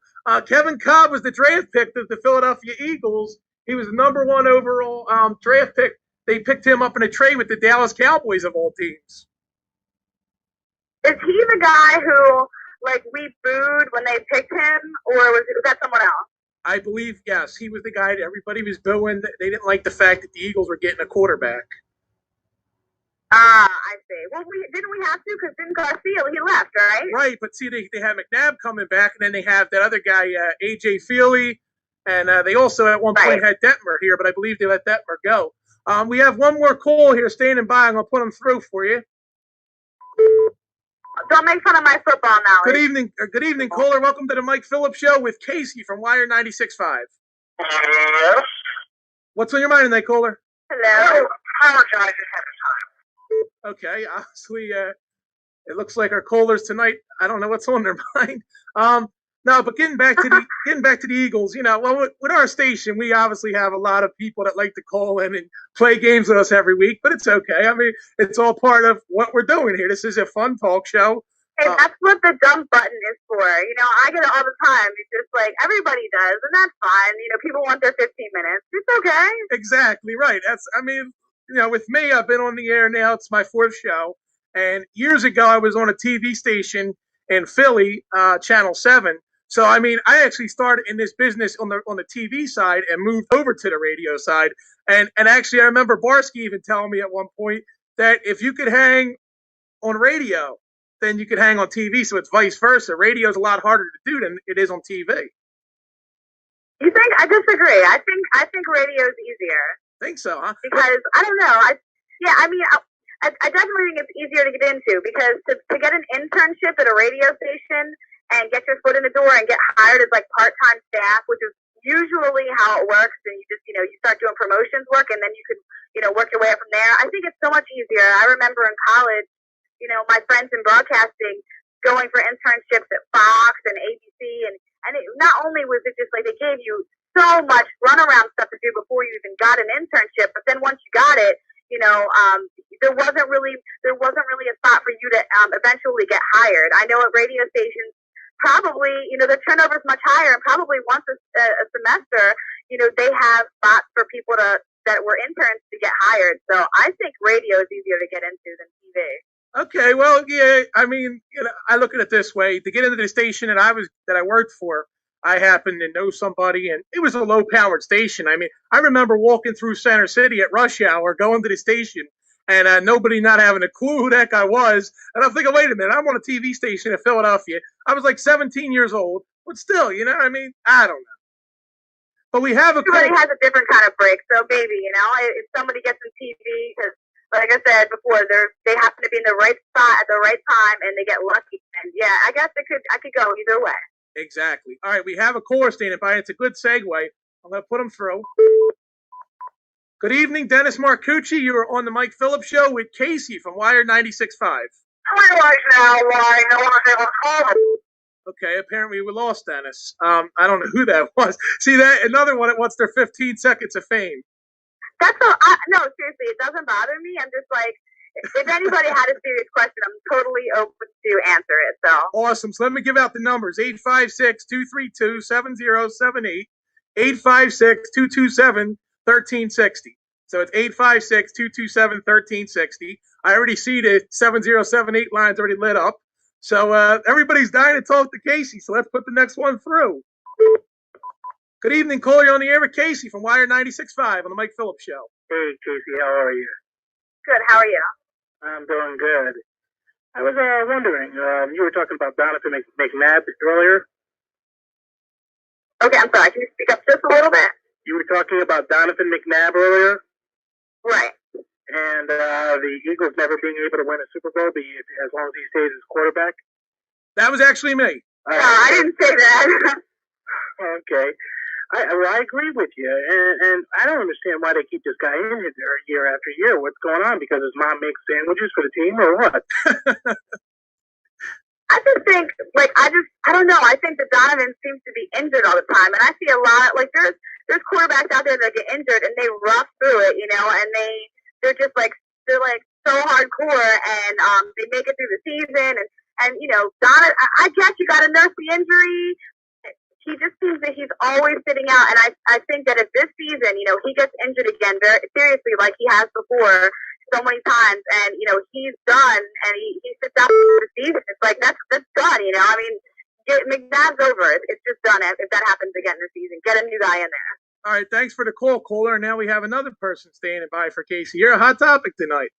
Kevin Cobb was the draft pick of the Philadelphia Eagles. He was the number 1 overall draft pick. They picked him up in a trade with the Dallas Cowboys of all teams. Is he the guy who, like, we booed when they picked him, or was that someone else? I believe, yes, he was the guy that everybody was booing. They didn't like the fact that the Eagles were getting a quarterback. I see. Well, didn't we have to? Because didn't Garcia, he left, right? Right, but see, they had McNabb coming back, and then they have that other guy, A.J. Feely, and they also at one point had Detmer here, but I believe they let Detmer go. We have one more call here standing by. I'm going to put him through for you. Don't make fun of my football knowledge. Good evening, caller. Welcome to the Mike Phillips Show with Casey from Wire 96.5. Yes? What's on your mind tonight, caller? Hello? Apologize ahead of time. Okay, obviously, it looks like our callers tonight, I don't know what's on their mind. No, but getting back to the Eagles, with our station, we obviously have a lot of people that like to call in and play games with us every week, but it's okay. I mean, it's all part of what we're doing here. This is a fun talk show. Hey, that's what the dump button is for. I get it all the time. It's just like everybody does, and that's fine. People want their 15 minutes. It's okay. Exactly right. With me, I've been on the air now. It's my 4th show. And years ago, I was on a TV station in Philly, Channel 7. So, I mean, I actually started in this business on the TV side and moved over to the radio side. And actually, I remember Barsky even telling me at one point that if you could hang on radio, then you could hang on TV. So it's vice versa. Radio is a lot harder to do than it is on TV. You think? I disagree. I think radio is easier. Think so, huh? Because I don't know. I definitely think it's easier to get into because to get an internship at a radio station and get your foot in the door and get hired as like part-time staff, which is usually how it works. And you just, you start doing promotions work and then you can, work your way up from there. I think it's so much easier. I remember in college, my friends in broadcasting going for internships at Fox and ABC. And it, not only was it just like they gave you so much runaround stuff to do before you even got an internship, but then once you got it, there wasn't really a spot for you to eventually get hired. I know at radio stations, probably, the turnover is much higher, and probably once a semester, they have spots for people that were interns to get hired. So I think radio is easier to get into than TV. Okay, well, yeah, I mean, I look at it this way: to get into the station that I worked for, I happened to know somebody, and it was a low-powered station. I mean, I remember walking through Center City at rush hour, going to the station, and nobody not having a clue who that guy was. And I'm thinking, wait a minute, I'm on a TV station in Philadelphia. I was like 17 years old, but still, I mean, I don't know. But we have everybody has a different kind of break, so maybe, if somebody gets in TV, because like I said before, they happen to be in the right spot at the right time, and they get lucky. And yeah, I guess I could go either way. Exactly. All right, we have a caller standing by. It's a good segue. I'm going to put him through. Good evening, Dennis Marcucci. You are on the Mike Phillips Show with Casey from Wire 96.5. I realize now why no one was able to call him. Okay, apparently we lost Dennis. I don't know who that was. See that? Another one that wants their 15 seconds of fame. No, seriously, it doesn't bother me. I'm just like, if anybody had a serious question, I'm totally open to answer it. So awesome. So let me give out the numbers: 856-232-7078, 856-227-1360. So it's 856-227-1360. I already see the 7078 lines already lit up. So everybody's dying to talk to Casey. So let's put the next one through. Good evening, caller. You're on the air with Casey from Wire 96.5 on the Mike Phillips Show. Hey, Casey, how are you? Good. How are you? I'm doing good. I was wondering, you were talking about Donovan McNabb earlier. Okay, I'm sorry. Can you speak up just a little bit? You were talking about Donovan McNabb earlier. Right. And the Eagles never being able to win a Super Bowl as long as he stays as quarterback. That was actually me. No, I didn't say that. Okay. I agree with you, and I don't understand why they keep this guy in here year after year. What's going on? Because his mom makes sandwiches for the team, or what? I just think, I don't know. I think that Donovan seems to be injured all the time, and I see a lot. There's quarterbacks out there that get injured and they rough through it, and they're just they're so hardcore, and they make it through the season, and Donovan. I guess you got to nurse the injury. He just seems that he's always sitting out, and I think that if this season, he gets injured again, very seriously, like he has before so many times, and he's done, and he sits out for the season. It's like that's done, I mean, McNabb's over. It's just done. If that happens again this season, get a new guy in there. All right, thanks for the call, caller. Now we have another person standing by for Casey. You're a hot topic tonight.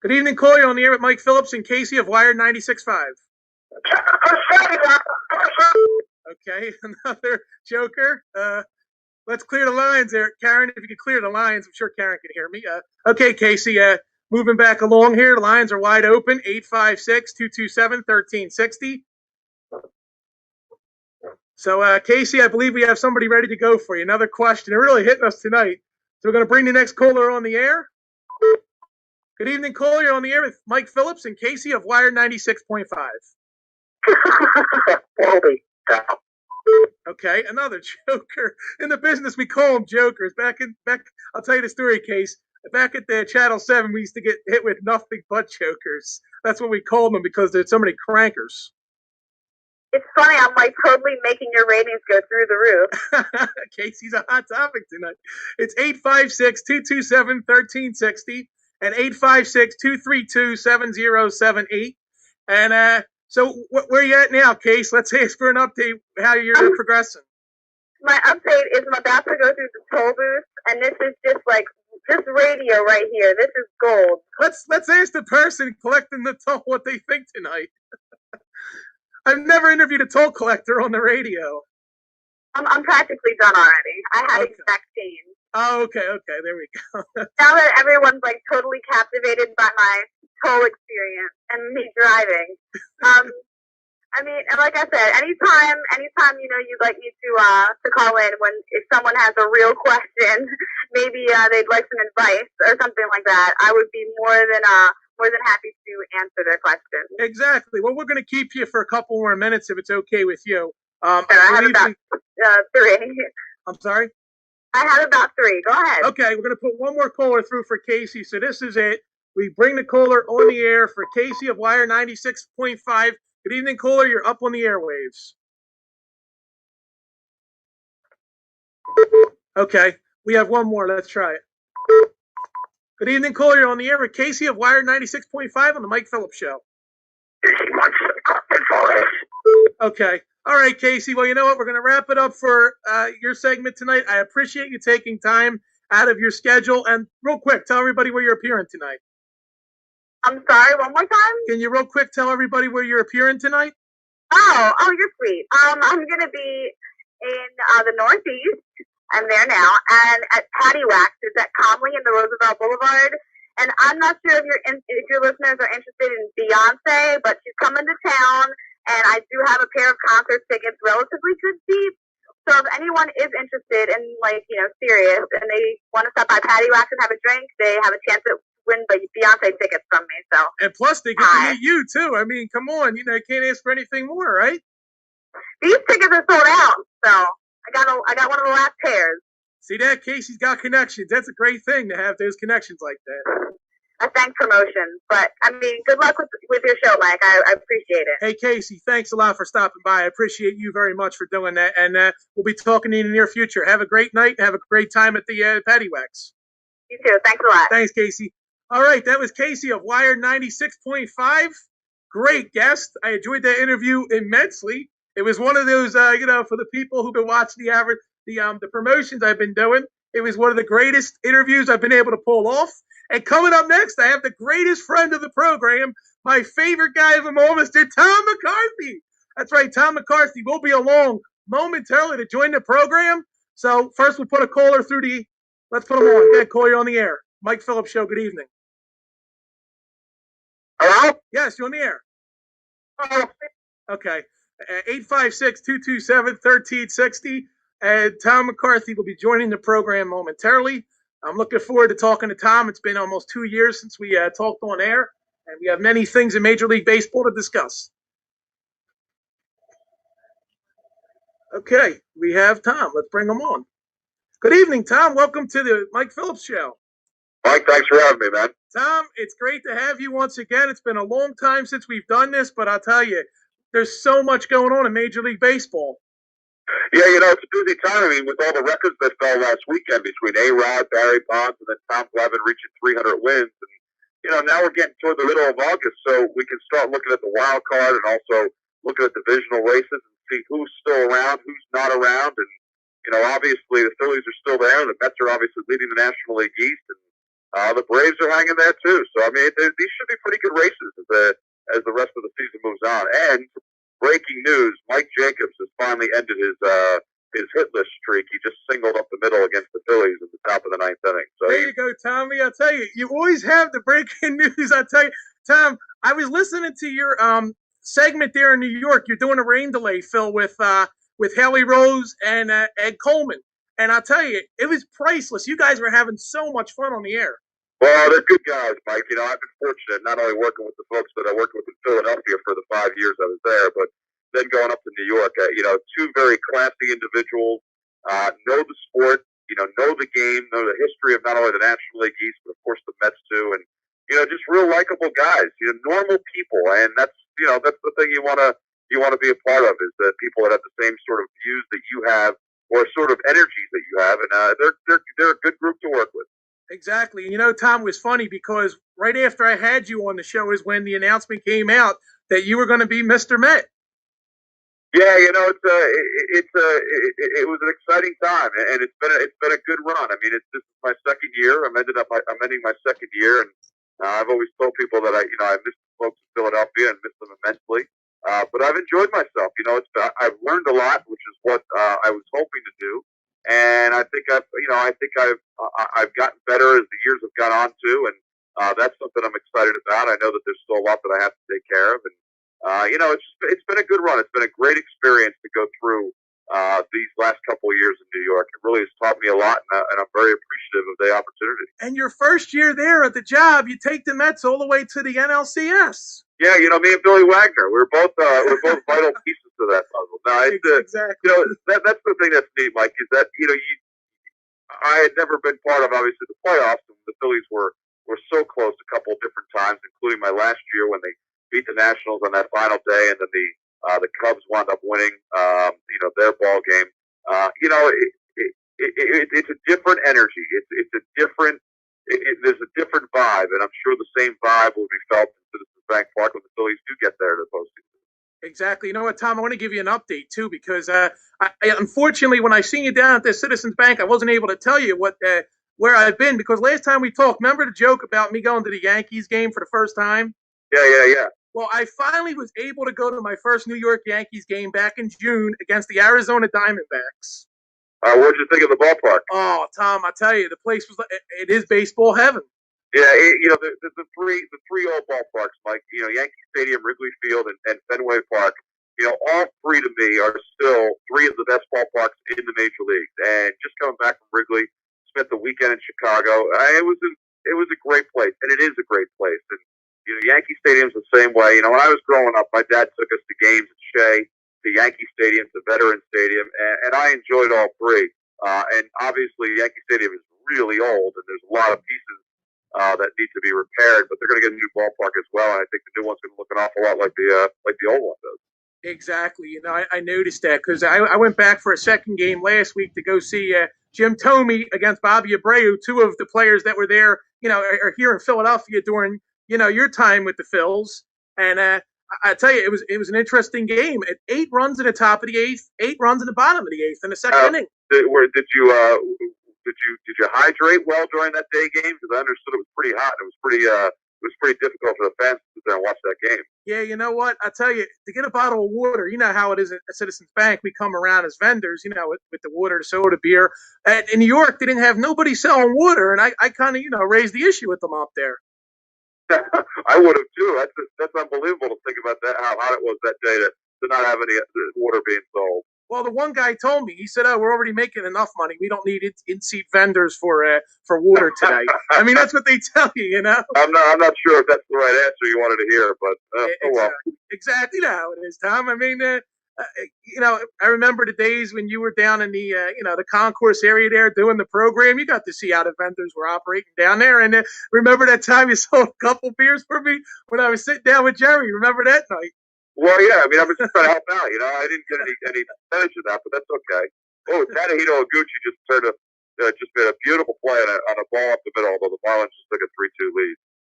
Good evening, caller. You're on the air with Mike Phillips and Casey of Wired 96.5. Okay, another joker. Let's clear the lines there. Karen, if you could clear the lines, I'm sure Karen can hear me. Okay, Casey, moving back along here. The lines are wide open, 856-227-1360. So, Casey, I believe we have somebody ready to go for you. Another question. They're really hitting us tonight. So we're going to bring the next caller on the air. Good evening, caller. You're on the air with Mike Phillips and Casey of Wired 96.5. Okay, another joker. In the business, we call them jokers. I'll tell you the story, Case. Back at the Channel 7, we used to get hit with nothing but jokers. That's what we called them because there's so many crankers. It's funny. I'm totally making your ratings go through the roof. Casey's a hot topic tonight. It's 856-227-1360 and 856-232-7078. And so where are you at now, Case? Let's ask for an update how you're progressing. My update is I'm about to go through the toll booth, and this is just this radio right here. This is gold. Let's ask the person collecting the toll what they think tonight. I've never interviewed a toll collector on the radio. I'm practically done already. I had a vaccine. Oh, okay, there we go. Now that everyone's totally captivated by my toll experience and me driving, I mean, and like I said, anytime you'd like me to call in if someone has a real question, maybe they'd like some advice or something like that, I would be more than happy to answer their questions. Exactly. Well, we're going to keep you for a couple more minutes if it's okay with you. I have about 3. I'm sorry? I have about 3. Go ahead. Okay, we're going to put one more caller through for Casey. So this is it. We bring the caller on the air for Casey of Wire 96.5. Good evening, caller. You're up on the airwaves. Okay, we have one more. Let's try it. Good evening, caller. You're on the air with Casey of Wire 96.5 on the Mike Phillips Show. Okay. All right, Casey. Well, you know what? We're going to wrap it up for your segment tonight. I appreciate you taking time out of your schedule. And real quick, tell everybody where you're appearing tonight. I'm sorry, one more time? Can you real quick tell everybody where you're appearing tonight? Oh, you're sweet. I'm going to be in the Northeast. I'm there now. And at Patty Wax, it's at Conley and the Roosevelt Boulevard. And I'm not sure if your listeners are interested in Beyonce, but she's coming to town. And I do have a pair of concert tickets, relatively good seats. So if anyone is interested in, serious, and they want to stop by Patty Wax and have a drink, they have a chance to win Beyonce tickets from me. So. And plus, they get to meet you, too. I mean, come on. You can't ask for anything more, right? These tickets are sold out. So I got one of the last pairs. See that? Casey's got connections. That's a great thing to have those connections like that. I thank promotions, but I mean, good luck with your show, Mike. I appreciate it. Hey, Casey, thanks a lot for stopping by. I appreciate you very much for doing that, and we'll be talking to you in the near future. Have a great night and have a great time at the Patty Wax. You too. Thanks a lot. Thanks, Casey. All right, that was Casey of Wired 96.5. Great guest. I enjoyed that interview immensely. It was one of those, for the people who've been watching the promotions I've been doing. It was one of the greatest interviews I've been able to pull off. And coming up next, I have the greatest friend of the program, my favorite guy of them all, Mr. Tom McCarthy. That's right, Tom McCarthy will be along momentarily to join the program. So first we'll put a caller through let's put him on. Go ahead, call you on the air. Mike Phillips Show, good evening. Hello? Yes, you're on the air. Hello? Okay. 856-227-1360. And Tom McCarthy will be joining the program momentarily. I'm looking forward to talking to Tom. It's been almost 2 years since we talked on air, and we have many things in Major League Baseball to discuss. Okay, we have Tom. Let's bring him on. Good evening, Tom. Welcome to the Mike Phillips Show. Mike, thanks for having me, man. Tom, it's great to have you once again. It's been a long time since we've done this, but I'll tell you, there's so much going on in Major League Baseball. Yeah, it's a busy time. I mean, with all the records that fell last weekend between A-Rod, Barry Bonds, and then Tom Glavine reaching 300 wins. And, now we're getting toward the middle of August, so we can start looking at the wild card and also looking at divisional races and see who's still around, who's not around. And, obviously the Phillies are still there, and the Mets are obviously leading the National League East, and the Braves are hanging there too. So, I mean, these should be pretty good races as the rest of the season moves on. And breaking news, Mike Jacobs has finally ended his hitless streak. He just singled up the middle against the Phillies at the top of the ninth inning. So there you go, Tommy. I'll tell you, you always have the breaking news. I'll tell you, Tom, I was listening to your segment there in New York. You're doing a rain delay, Phil, with Haley Rose and Ed Coleman. And I'll tell you, it was priceless. You guys were having so much fun on the air. Well, they're good guys, Mike. I've been fortunate not only working with the folks that I worked with in Philadelphia for the 5 years I was there, but then going up to New York. Two very classy individuals, know the sport, know the game, know the history of not only the National League East, but of course the Mets too, and just real likable guys, normal people, and that's the thing you want to be a part of, is that people that have the same sort of views that you have, or sort of energies that you have, and they're a good group to work with. Exactly. Tom, was funny because right after I had you on the show is when the announcement came out that you were going to be Mr. Met. Yeah, it was an exciting time, and it's been a good run. I mean, this is my second year. I'm ending my second year, and I've always told people that I miss the folks in Philadelphia and miss them immensely. But I've enjoyed myself. I've learned a lot, which is what I was hoping to do. And I think I've gotten better as the years have gone on too, and that's something I'm excited about. I know that there's still a lot that I have to take care of, and it's been a good run. It's been a great experience to go through these last couple of years in New York. It really has taught me a lot, and I'm very appreciative of the opportunity. And your first year there at the job, you take the Mets all the way to the NLCS. Yeah, me and Billy Wagner, we're both vital pieces to that puzzle. Now, exactly. That's the thing that's neat, Mike, is that I had never been part of obviously the playoffs, and the Phillies were so close a couple of different times, including my last year when they beat the Nationals on that final day, and then the Cubs wound up winning their ball game. It's a different energy. It's a different. There's a different vibe, and I'm sure the same vibe will be felt in Citizens Bank Park when the Phillies do get there to the postseason. Exactly. You know what, Tom? I want to give you an update too, because I unfortunately, when I seen you down at the Citizens Bank, I wasn't able to tell you where I've been, because last time we talked, remember the joke about me going to the Yankees game for the first time? Yeah. Well, I finally was able to go to my first New York Yankees game back in June against the Arizona Diamondbacks. What did you think of the ballpark? Oh, Tom, I tell you, the place it is baseball heaven. Yeah, the three old ballparks, Mike. Yankee Stadium, Wrigley Field, and Fenway Park. All three to me are still three of the best ballparks in the major leagues. And just coming back from Wrigley, spent the weekend in Chicago. It was a great place, and it is a great place. And Yankee Stadium's the same way. When I was growing up, my dad took us to games at Shea, to Yankee Stadium, to Veterans Stadium, and I enjoyed all three. And obviously, Yankee Stadium is really old, and there's a lot of pieces that need to be repaired. But they're going to get a new ballpark as well, and I think the new one's going to look an awful lot like the old one does. Exactly. I noticed that because I went back for a second game last week to go see Jim Thome against Bobby Abreu, two of the players that were there, are here in Philadelphia during your time with the Phils. And I tell you, it was an interesting game. 8 runs in the top of the 8th, 8 runs in the bottom of the 8th in the second inning. Did did you hydrate well during that day game? Because I understood it was pretty hot. It was pretty difficult for the fans to sit there and watch that game. Yeah, you know what? I tell you, to get a bottle of water, you know how it is at Citizens Bank. We come around as vendors, you know, with the water, the soda, beer. In New York, they didn't have nobody selling water, and I kind of, you know, raised the issue with them up there. I would have too. That's unbelievable to think about that. How hot it was that day to not have any water being sold. Well, the one guy told me, he said, "Oh, we're already making enough money. We don't need in-seat vendors for water tonight." I mean, that's what they tell you, you know. I'm not sure if that's the right answer you wanted to hear, but exactly, well. Exactly, you know how it is, Tom. I mean, you know, I remember the days when you were down in the you know, the concourse area there doing the program. You got to see how the vendors were operating down there. And remember that time you sold a couple beers for me when I was sitting down with Jerry? Remember that night? Well, yeah. I mean, I was just trying to help out. You know, I didn't get any percentage of that, but that's okay. Oh, Tadahito Oguchi just made a beautiful play on a ball up the middle, although the Marlins just took a 3-2 lead.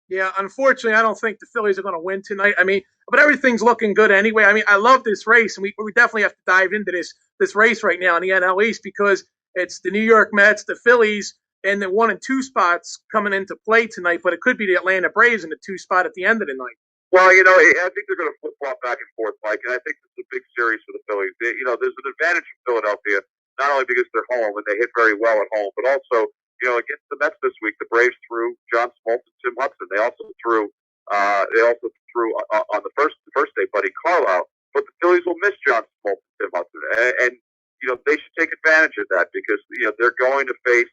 Yeah, unfortunately, I don't think the Phillies are going to win tonight. I mean, but everything's looking good anyway. I mean, I love this race, and we definitely have to dive into this race right now in the NL East because it's the New York Mets, the Phillies, and the 1 and 2 spots coming into play tonight. But it could be the Atlanta Braves in the 2 spot at the end of the night. Well, you know, I think they're going to flip-flop back and forth, Mike, and I think it's a big series for the Phillies. You know, there's an advantage for Philadelphia, not only because they're home and they hit very well at home, but also, you know, against the Mets this week, the Braves threw John Smoltz and Tim Hudson. They also threw on the first day Buddy Carlisle, but the Phillies will miss John Smoltz and Tim Hudson, and you know, they should take advantage of that because, you know, they're going to face,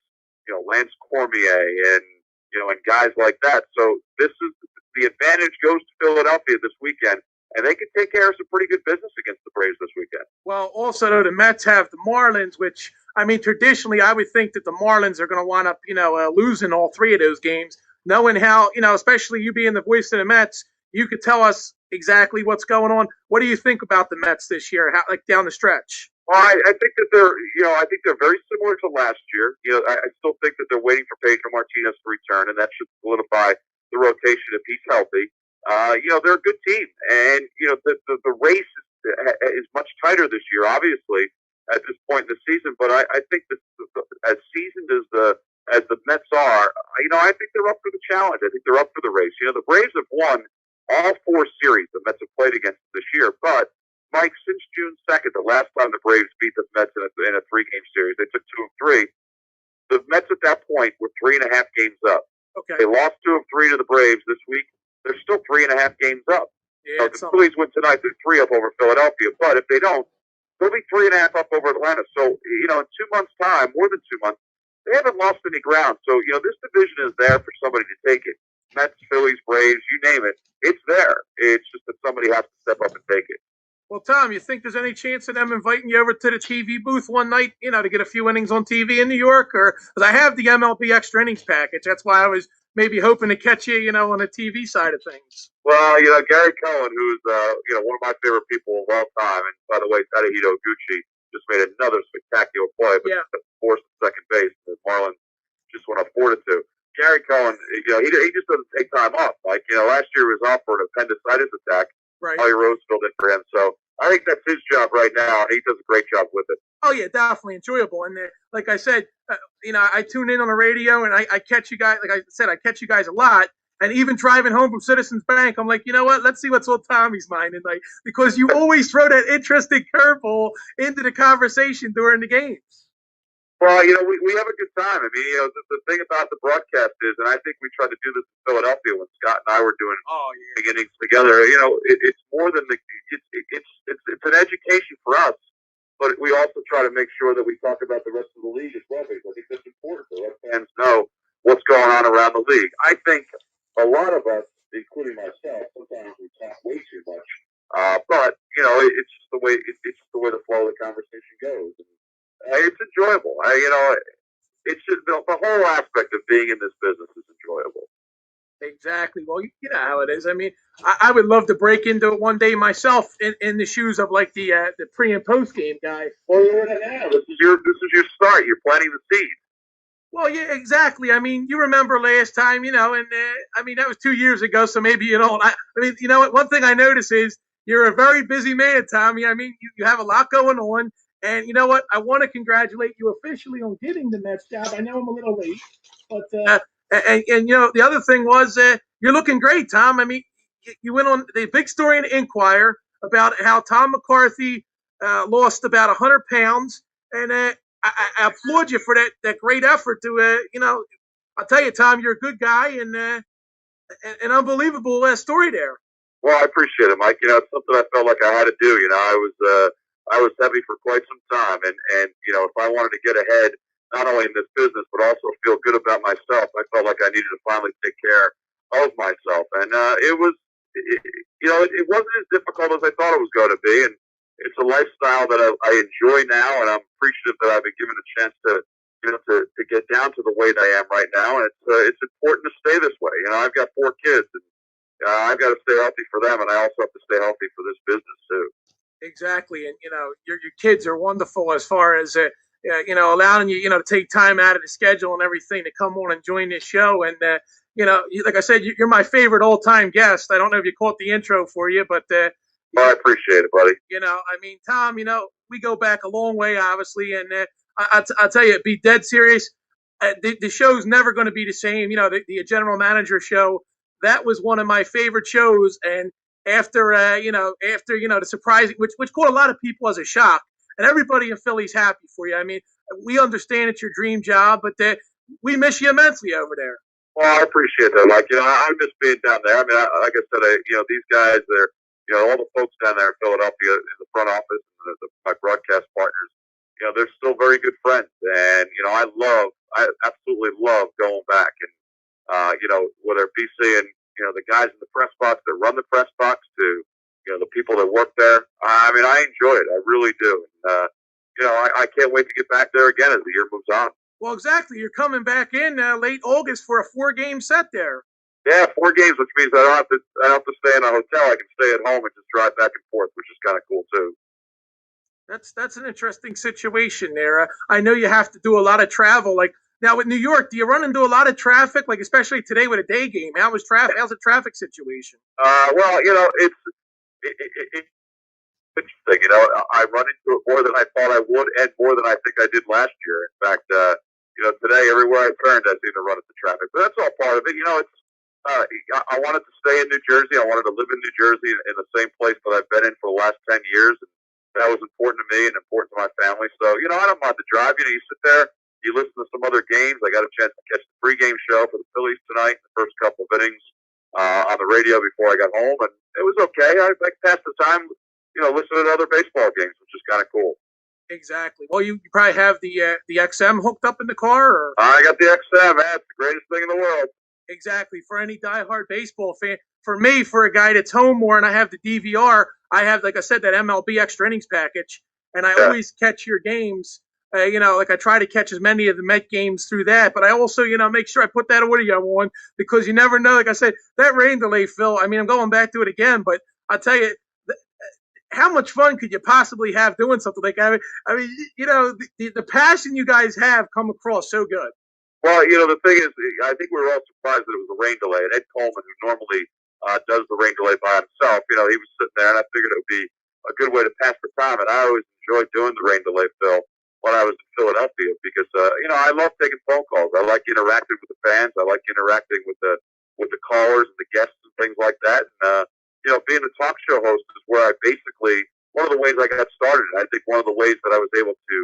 you know, Lance Cormier and, you know, and guys like that. So this is the advantage goes to Philadelphia this weekend, and they can take care of some pretty good business against the Braves this weekend. Well, also, though, the Mets have the Marlins, which, I mean, traditionally, I would think that the Marlins are going to wind up, you know, losing all 3 of those games. Knowing how, you know, especially you being the voice of the Mets, you could tell us exactly what's going on. What do you think about the Mets this year, like down the stretch? Well, I think that they're very similar to last year. You know, I still think that they're waiting for Pedro Martinez to return, and that should solidify the rotation if he's healthy. You know, they're a good team, and you know the race is much tighter this year, obviously at this point in the season. But I think that as seasoned as the Mets are, you know, I think they're up for the challenge. I think they're up for the race. You know, the Braves have won all 4 series the Mets have played against this year, but Mike, since June 2nd, the last time the Braves beat the Mets in a 3-game series, they took 2 of 3. The Mets at that point were 3.5 games up. Okay. They lost 2 of 3 to the Braves this week. They're still 3.5 games up. Yeah, so if the Phillies win tonight, they're 3 up over Philadelphia. But if they don't, they'll be 3.5 up over Atlanta. So, you know, in 2 months' time, more than 2 months, they haven't lost any ground. So, you know, this division is there for somebody to take it. Mets, Phillies, Braves, you name it. It's there. It's just that somebody has to step up and take it. Well, Tom, you think there's any chance of them inviting you over to the TV booth one night, you know, to get a few innings on TV in New York? Or because I have the MLB extra innings package. That's why I was maybe hoping to catch you, you know, on the TV side of things. Well, you know, Gary Cohen, who's, you know, one of my favorite people of all time. And by the way, Tadahito Oguchi just made another spectacular play, but forced to second base. The Marlins just went up 4-2. Gary Cohen, you know, he just doesn't take time off. Like, you know, last year he was off for an appendicitis attack. Right. Ollie Rose filled in for him. So I think that's his job right now, and he does a great job with it. Oh, yeah, definitely enjoyable. And like I said, you know, I tune in on the radio, and I catch you guys. Like I said, I catch you guys a lot. And even driving home from Citizens Bank, I'm like, you know what? Let's see what's on Tommy's mind. And like, because you always throw that interesting curveball into the conversation during the games. Well, you know, we have a good time. I mean, you know, the thing about the broadcast is, and I think we tried to do this in Philadelphia when Scott and I were doing innings together. You know, it's more than it's an education for us, but we also try to make sure that we talk about the rest of the league as well, because I think that's important to let fans know what's going on around the league. I think a lot of us, including myself, sometimes we talk way too much. But you know, it's just the way the flow of the conversation goes. It's enjoyable. You know, it's just the whole aspect of being in this business is enjoyable. Exactly. Well, you know how it is. I mean, I would love to break into it one day myself in the shoes of like the pre and post game guy. Well, you're in it now. This is your start. You're planting the seed. Well, yeah, exactly. I mean, you remember last time, you know, and I mean that was 2 years ago, so maybe you don't. I mean, you know what? One thing I notice is you're a very busy man, Tommy. I mean, you have a lot going on. And you know what? I want to congratulate you officially on getting the Mets job. I know I'm a little late, but and you know the other thing was you're looking great, Tom. I mean, you went on the big story in the Inquirer about how Tom McCarthy lost about 100 pounds, and I applaud you for that great effort to you know. I'll tell you, Tom, you're a good guy and an unbelievable story there. Well, I appreciate it, Mike. You know, it's something I felt like I had to do. You know, I was heavy for quite some time, and you know, if I wanted to get ahead, not only in this business but also feel good about myself, I felt like I needed to finally take care of myself, and you know, it wasn't as difficult as I thought it was going to be, and it's a lifestyle that I enjoy now, and I'm appreciative that I've been given a chance to. You know, to get down to the weight I am right now, and it's important to stay this way. You know, I've got 4 kids, and I've got to stay healthy for them, and I also have to stay healthy for this business too. Exactly, and you know your kids are wonderful as far as you know allowing you to take time out of the schedule and everything to come on and join this show. And you know, like I said, you're my favorite all-time guest. I don't know if you caught the intro for you, but well, I appreciate it, buddy. You know, I mean, Tom, you know, we go back a long way, obviously, and I'll tell you, be dead serious. The show's never going to be the same. You know, the general manager show, that was one of my favorite shows. And after you know the surprising, which caught a lot of people as a shock, and everybody in Philly's happy for you. I mean, we understand it's your dream job, but we miss you immensely over there. Well, I appreciate that, Mike. You know, I miss being down there. I mean, like I said, you know, these guys, they're, you know, all the folks down there in Philadelphia in the front office, and my broadcast partners. You know, they're still very good friends, and you know, I absolutely love going back, and you know, whether it be seeing the guys in the press box that run the press box to the people that work there. I mean, I enjoy it, I really do. And, you know, I can't wait to get back there again as the year moves on. Well, exactly. You're coming back in late August for a 4-game set there. Yeah, 4 games, which means I don't have to stay in a hotel. I can stay at home and just drive back and forth, which is kind of cool too. That's an interesting situation there. I know you have to do a lot of travel. Like now with New York, do you run into a lot of traffic? Like especially today with a day game, how's the traffic situation? Well, you know, it's interesting. You know, I run into it more than I thought I would, and more than I think I did last year. In fact, you know, today everywhere I turned, I seem to run into traffic. But that's all part of it. You know, it's I wanted to stay in New Jersey. I wanted to live in New Jersey in the same place that I've been in for the last 10 years. And that was important to me and important to my family. So, you know, I don't mind the drive. You know, you sit there, you listen to some other games. I got a chance to catch the pregame show for the Phillies tonight, the first couple of innings on the radio before I got home. And it was okay. I passed the time, you know, listening to other baseball games, which is kind of cool. Exactly. Well, you probably have the XM hooked up in the car? Or? I got the XM, man. It's the greatest thing in the world. Exactly. For any diehard baseball fan. For me, for a guy that's home more and I have the DVR, I have, like I said, that MLB extra innings package, and I always catch your games. You know, like I try to catch as many of the Met games through that, but I also, you know, make sure I put that audio on because you never know. Like I said, that rain delay, Phil, I mean, I'm going back to it again, but I'll tell you, how much fun could you possibly have doing something like that? I mean, you know, the passion you guys have come across so good. Well, you know, the thing is, I think we were all surprised that it was a rain delay. And Ed Coleman, who normally does the rain delay by himself, you know, he was sitting there, and I figured it would be a good way to pass the time. And I always enjoyed doing the rain delay, Phil, when I was in Philadelphia, because you know, I love taking phone calls. I like interacting with the fans. I like interacting with the callers and the guests and things like that. And you know, being a talk show host is where I basically, one of the ways I got started. I think one of the ways that I was able to,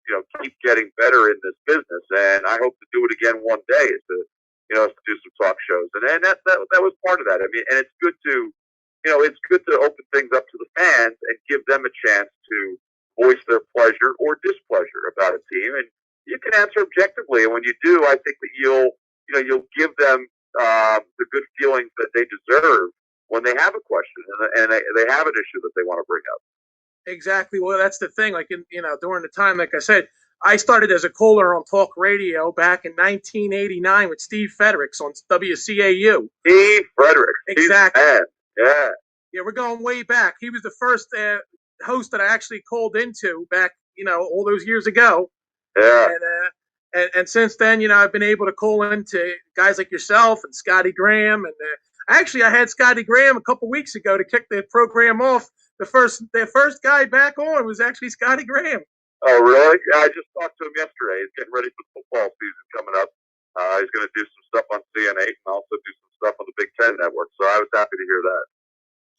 you know, keep getting better in this business, and I hope to do it again one day. Is to, you know, to do some talk shows, and that was part of that. I mean, and it's good to, you know, it's good to open things up to the fans and give them a chance to voice their pleasure or displeasure about a team, and you can answer objectively. And when you do, I think that you'll give them the good feelings that they deserve when they have a question and they have an issue that they want to bring up. Exactly. Well, that's the thing. Like, you know, during the time, like I said, I started as a caller on talk radio back in 1989 with Steve Fredericks on WCAU. Steve Fredericks. Exactly. Yeah. Yeah, we're going way back. He was the first host that I actually called into back, you know, all those years ago. Yeah. And since then, you know, I've been able to call into guys like yourself and Scotty Graham. And actually, I had Scotty Graham a couple weeks ago to kick the program off. The first guy back on was actually Scotty Graham. Oh, really? Yeah, I just talked to him yesterday. He's getting ready for the football season coming up. He's going to do some stuff on CN8 and also do some stuff on the Big Ten Network. So I was happy to hear that.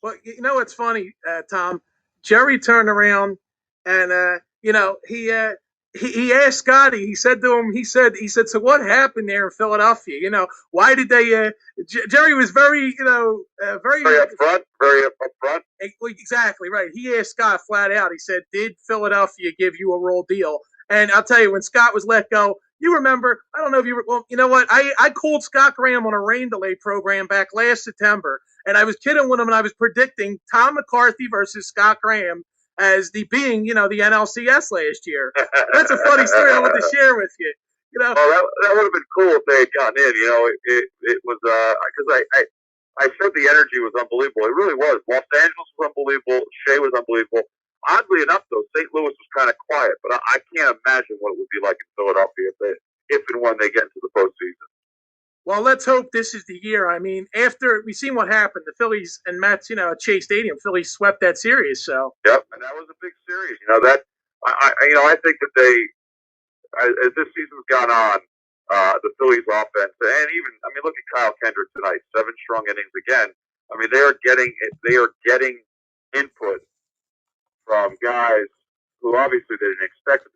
Well, you know what's funny, Tom? Jerry turned around and he asked Scotty. He said to him, he said, so what happened there in Philadelphia? You know, why did they? Jerry was very, very upfront. Very upfront. Exactly right. He asked Scott flat out. He said, "Did Philadelphia give you a raw deal?" And I'll tell you, when Scott was let go, you remember, I don't know if you were, well, you know what? I called Scott Graham on a rain delay program back last September, and I was kidding with him, and I was predicting Tom McCarthy versus Scott Graham as the NLCS last year. That's a funny story I want to share with you. You know, well, that would have been cool if they had gotten in. You know, it was because I said the energy was unbelievable. It really was. Los Angeles was unbelievable. Shea was unbelievable. Oddly enough, though, St. Louis was kind of quiet, but I can't imagine what it would be like in Philadelphia if and when they get into the postseason. Well, let's hope this is the year. I mean, after we've seen what happened, the Phillies and Mets, at Chase Stadium, Phillies swept that series. So yep, and that was a big series. I think that they, as this season's gone on, the Phillies offense, and even look at Kyle Kendrick tonight, 7 strong innings again. I mean, they are getting input from guys who obviously they didn't expect.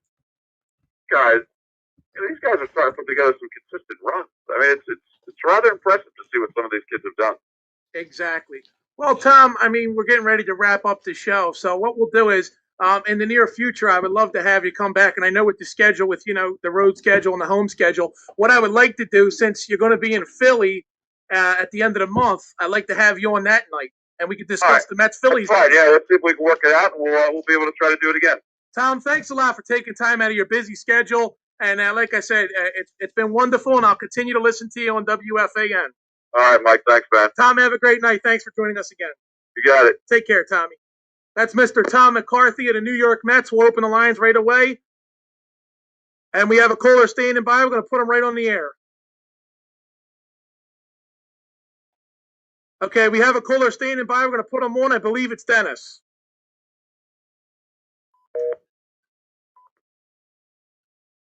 These guys are starting to put together some consistent runs. I mean, it's rather impressive to see what some of these kids have done. Exactly. Well, Tom, we're getting ready to wrap up the show. So what we'll do is, in the near future, I would love to have you come back. And I know with the schedule, with the road schedule and the home schedule, what I would like to do, since you're going to be in Philly at the end of the month, I'd like to have you on that night, and we could discuss the Mets Phillies. Fine. Yeah, let's see if we can work it out, and we'll be able to try to do it again. Tom, thanks a lot for taking time out of your busy schedule. And like I said, it's been wonderful, and I'll continue to listen to you on WFAN. All right, Mike. Thanks, man. Tom, have a great night. Thanks for joining us again. You got it. Take care, Tommy. That's Mr. Tom McCarthy of the New York Mets. We'll open the lines right away. And we have a caller standing by. We're going to put him right on the air. Okay, we have a caller standing by. We're going to put him on. I believe it's Dennis.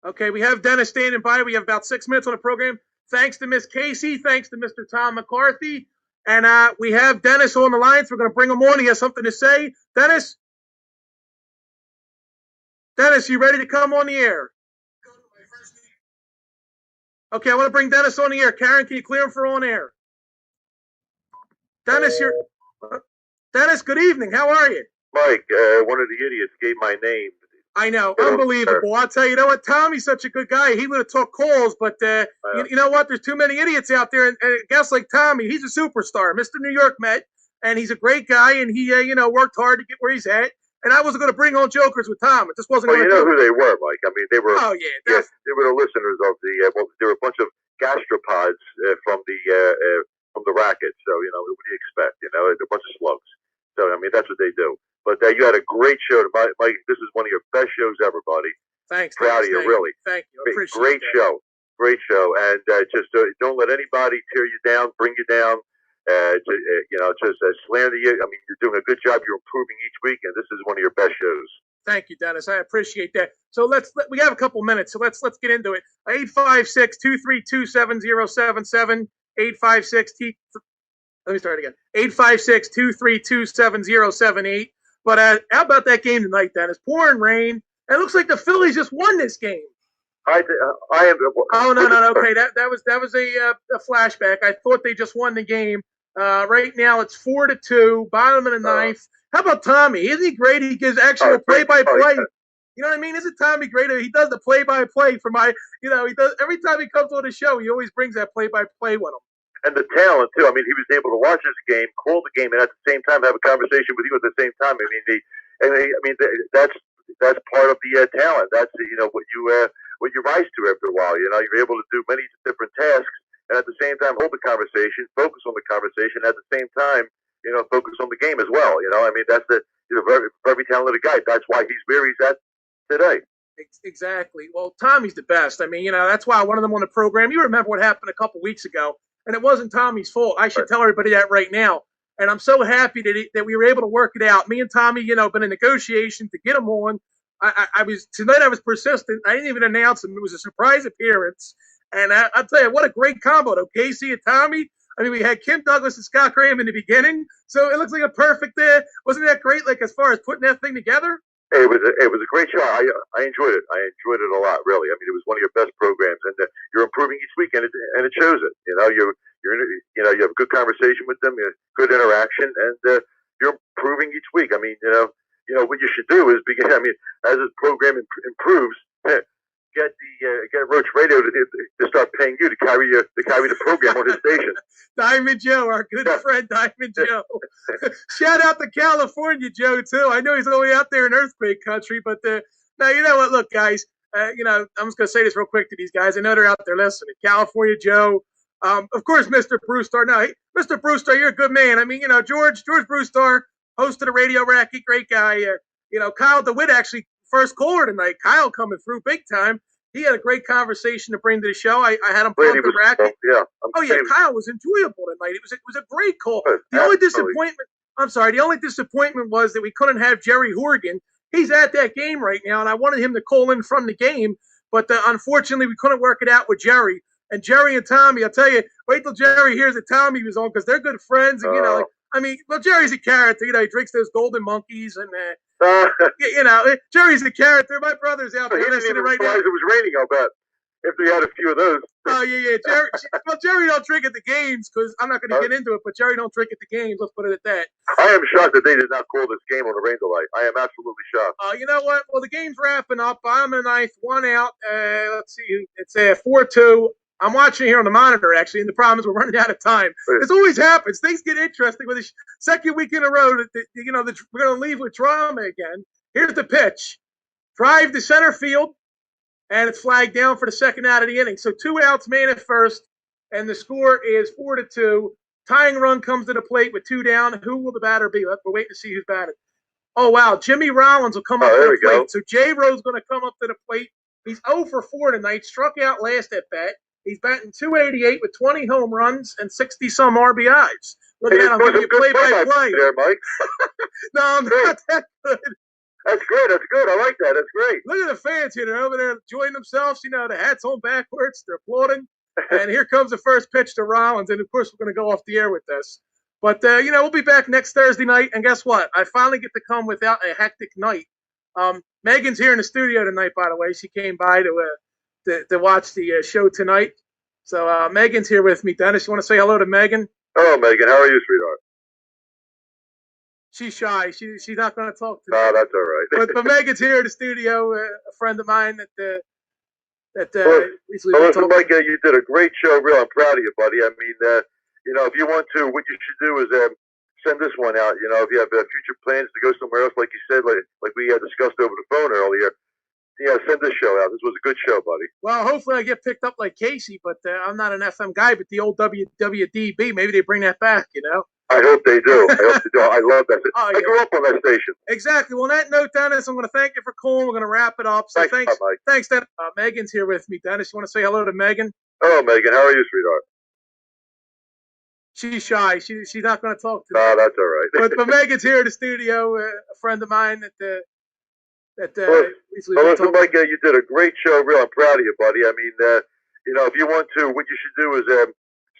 Okay, we have Dennis standing by. We have about 6 minutes on the program. Thanks to Miss Casey. Thanks to Mr. Tom McCarthy. And we have Dennis on the line, so we're going to bring him on. He has something to say. Dennis? Dennis, you ready to come on the air? Okay, I want to bring Dennis on the air. Karen, can you clear him for on air? Dennis, Dennis, good evening. How are you? Mike, one of the idiots gave my name. I know. Unbelievable. I'll tell you, Tommy's such a good guy. He would have took calls, but you know what? There's too many idiots out there. And guys like Tommy, he's a superstar, Mr. New York Met, and he's a great guy, and he, worked hard to get where he's at. And I wasn't going to bring on jokers with Tom. It just wasn't going to. You know who they were, Mike. I mean, they were. Oh yeah. Yes, they were the listeners of the. They were a bunch of gastropods from the racket. So what do you expect? A bunch of slugs. So that's what they do. But you had a great show, Mike. This is one of your best shows ever, buddy. Thanks. Proud of you, really. Thank you. I appreciate great that. show. Great show. And just don't let anybody tear you down, bring you down. Just slander you. I mean, you're doing a good job. You're improving each week, and this is one of your best shows. Thank you, Dennis. I appreciate that. So we have a couple minutes, so let's get into it. 856-232-7077. 856 Let me start again. 856-232-7078. But how about that game tonight, Dennis? Pouring rain. It looks like the Phillies just won this game. I am. Oh no. Okay, that was a flashback. I thought they just won the game. Right now it's 4-2, bottom of the ninth. How about Tommy? Isn't he great? He gives actual play-by-play. You know what I mean? Isn't Tommy great? He does the play-by-play for my. He does every time he comes on the show. He always brings that play-by-play with him. And the talent too. I mean, he was able to watch this game, call the game, and at the same time have a conversation with you at the same time. That's part of the talent. That's what you rise to after a while. You're able to do many different tasks, and at the same time hold the conversation, focus on the conversation, at the same time focus on the game as well. That's the very very talented guy. That's why he's where he's at today. Exactly. Well, Tommy's the best. I mean, that's why I wanted them on the program. You remember what happened a couple weeks ago. And it wasn't Tommy's fault. I should tell everybody that right now. And I'm so happy that we were able to work it out. Me and Tommy, been in negotiation to get him on. I was tonight. I was persistent. I didn't even announce him. It was a surprise appearance, and I'll tell you what a great combo though. Casey and Tommy. I mean, we had Kim Douglas and Scott Graham in the beginning, so it looks like a perfect. Wasn't that great? Like as far as putting that thing together. It was a great show. I enjoyed it. I enjoyed it a lot, really. I mean, it was one of your best programs, and you're improving each week, and it shows it. You know, you have a good conversation with them, you have good interaction, and you're improving each week. I mean, you know what you should do is begin. I mean, as this program improves, get Roach Radio to start paying you to carry the program on his station. Diamond Joe, our good friend Diamond Joe. Shout out to California Joe too. I know he's all the way out there in earthquake country, but now you know what? Look, guys, I'm just gonna say this real quick to these guys. I know they're out there listening. California Joe, of course, Mr. Brewstar. No, Mr. Brewstar, you're a good man. I mean, George Brewstar, host of the Radio Racket, great guy. Kyle DeWitt actually first caller tonight. Kyle coming through big time. He had a great conversation to bring to the show. I had him pull up the racket. Kyle was enjoyable tonight. It was a great call. The only disappointment was that we couldn't have Jerry Horgan. He's at that game right now, and I wanted him to call in from the game, but unfortunately we couldn't work it out with Jerry. And Jerry and Tommy, I'll tell you, wait till Jerry hears that Tommy was on because they're good friends. And Jerry's a character. He drinks those golden monkeys and. Jerry's a character. My brother's out there listening right now. It was raining, I'll bet. If we had a few of those. Oh, yeah. Jerry don't drink at the games because I'm not going to get into it, but Jerry don't drink at the games. Let's put it at that. I am shocked that they did not call this game on a rain delay. I am absolutely shocked. You know what? Well, the game's wrapping up. I'm in the ninth, one out. Let's see. It's 4-2. I'm watching here on the monitor, actually, and the problem is we're running out of time. This always happens. Things get interesting with the second week in a row. We're going to leave with drama again. Here's the pitch. Drive to center field, and it's flagged down for the second out of the inning. So 2 outs, man at first, and the score is 4-2. Tying run comes to the plate with 2 down. Who will the batter be? We're waiting to see who's batting. Oh, wow. Jimmy Rollins will come up to the plate. Go. So J. Rowe's going to come up to the plate. He's 0 for 4 tonight. Struck out last at bat. He's batting .288 with 20 home runs and 60-some RBIs. Look at that. I'm giving you play-by-play. There, Mike. No, I'm not that good. That's good. That's good. I like that. That's great. Look at the fans here. They're over there enjoying themselves. The hat's on backwards. They're applauding. And here comes the first pitch to Rollins. And, of course, we're going to go off the air with this. But, we'll be back next Thursday night. And guess what? I finally get to come without a hectic night. Megan's here in the studio tonight, by the way. She came by to watch the show tonight. So Megan's here with me. Dennis, you want to say hello to Megan? Hello, Megan. How are you, sweetheart? She's shy. She's not going to talk today. No, that's all right. but Megan's here in the studio, a friend of mine that listen, Mike, you did a great show. Real, I'm proud of you, buddy. I mean, if you want to, what you should do is send this one out. If you have future plans to go somewhere else, like you said, like we had discussed over the phone earlier. Yeah, send this show out. This was a good show, buddy. Well, hopefully I get picked up like Casey, but I'm not an FM guy. But the old WWDB, maybe they bring that back, I hope they do. I love that. I grew up on that station. Exactly. Well, on that note, Dennis, I'm going to thank you for calling. We're going to wrap it up. So thanks, Mike. Thanks, Dennis. Megan's here with me. Dennis, you want to say hello to Megan? Hello, Megan. How are you, sweetheart? She's shy. She's not going to talk today. No, that's all right. but Megan's here in the studio, a friend of mine that listen, Mike, you did a great show. Real, I'm proud of you, buddy. I mean, if you want to, what you should do is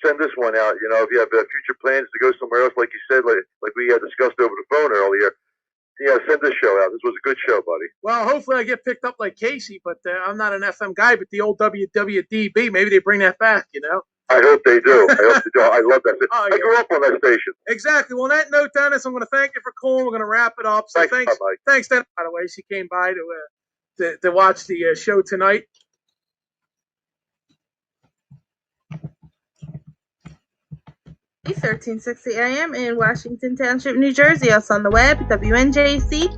send this one out. If you have future plans to go somewhere else, like you said, like we had discussed over the phone earlier. Yeah, send this show out. This was a good show, buddy. Well, hopefully I get picked up like Casey, but I'm not an FM guy. But the old WWDB, maybe they bring that back, I hope they do. I love that. I grew up on that station. Exactly. Well, on that note, Dennis, I'm going to thank you for calling. We're going to wrap it up. So thanks, Dennis. By the way, she came by to watch the show tonight. It's 1360 AM in Washington Township, New Jersey. Also on the web, WNJC.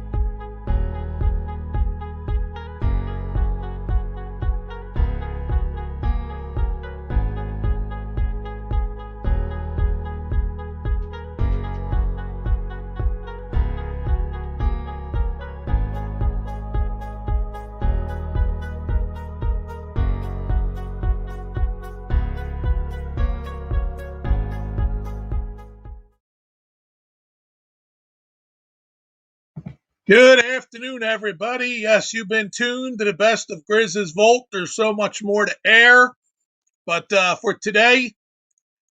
Good afternoon, everybody. Yes, you've been tuned to the best of Grizz's Vault. There's so much more to air. But for today,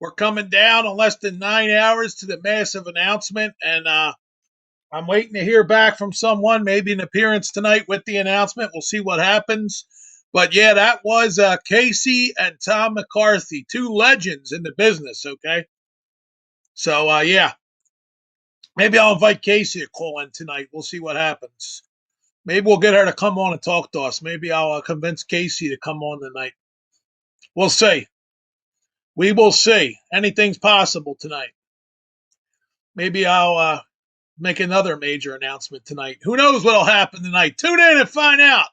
we're coming down in less than 9 hours to the massive announcement. And I'm waiting to hear back from someone, maybe an appearance tonight with the announcement. We'll see what happens. But yeah, that was Casey and Tom McCarthy, two legends in the business, okay? So, yeah. Maybe I'll invite Casey to call in tonight. We'll see what happens. Maybe we'll get her to come on and talk to us. Maybe I'll convince Casey to come on tonight. We'll see. We will see. Anything's possible tonight. Maybe I'll make another major announcement tonight. Who knows what'll happen tonight? Tune in and find out.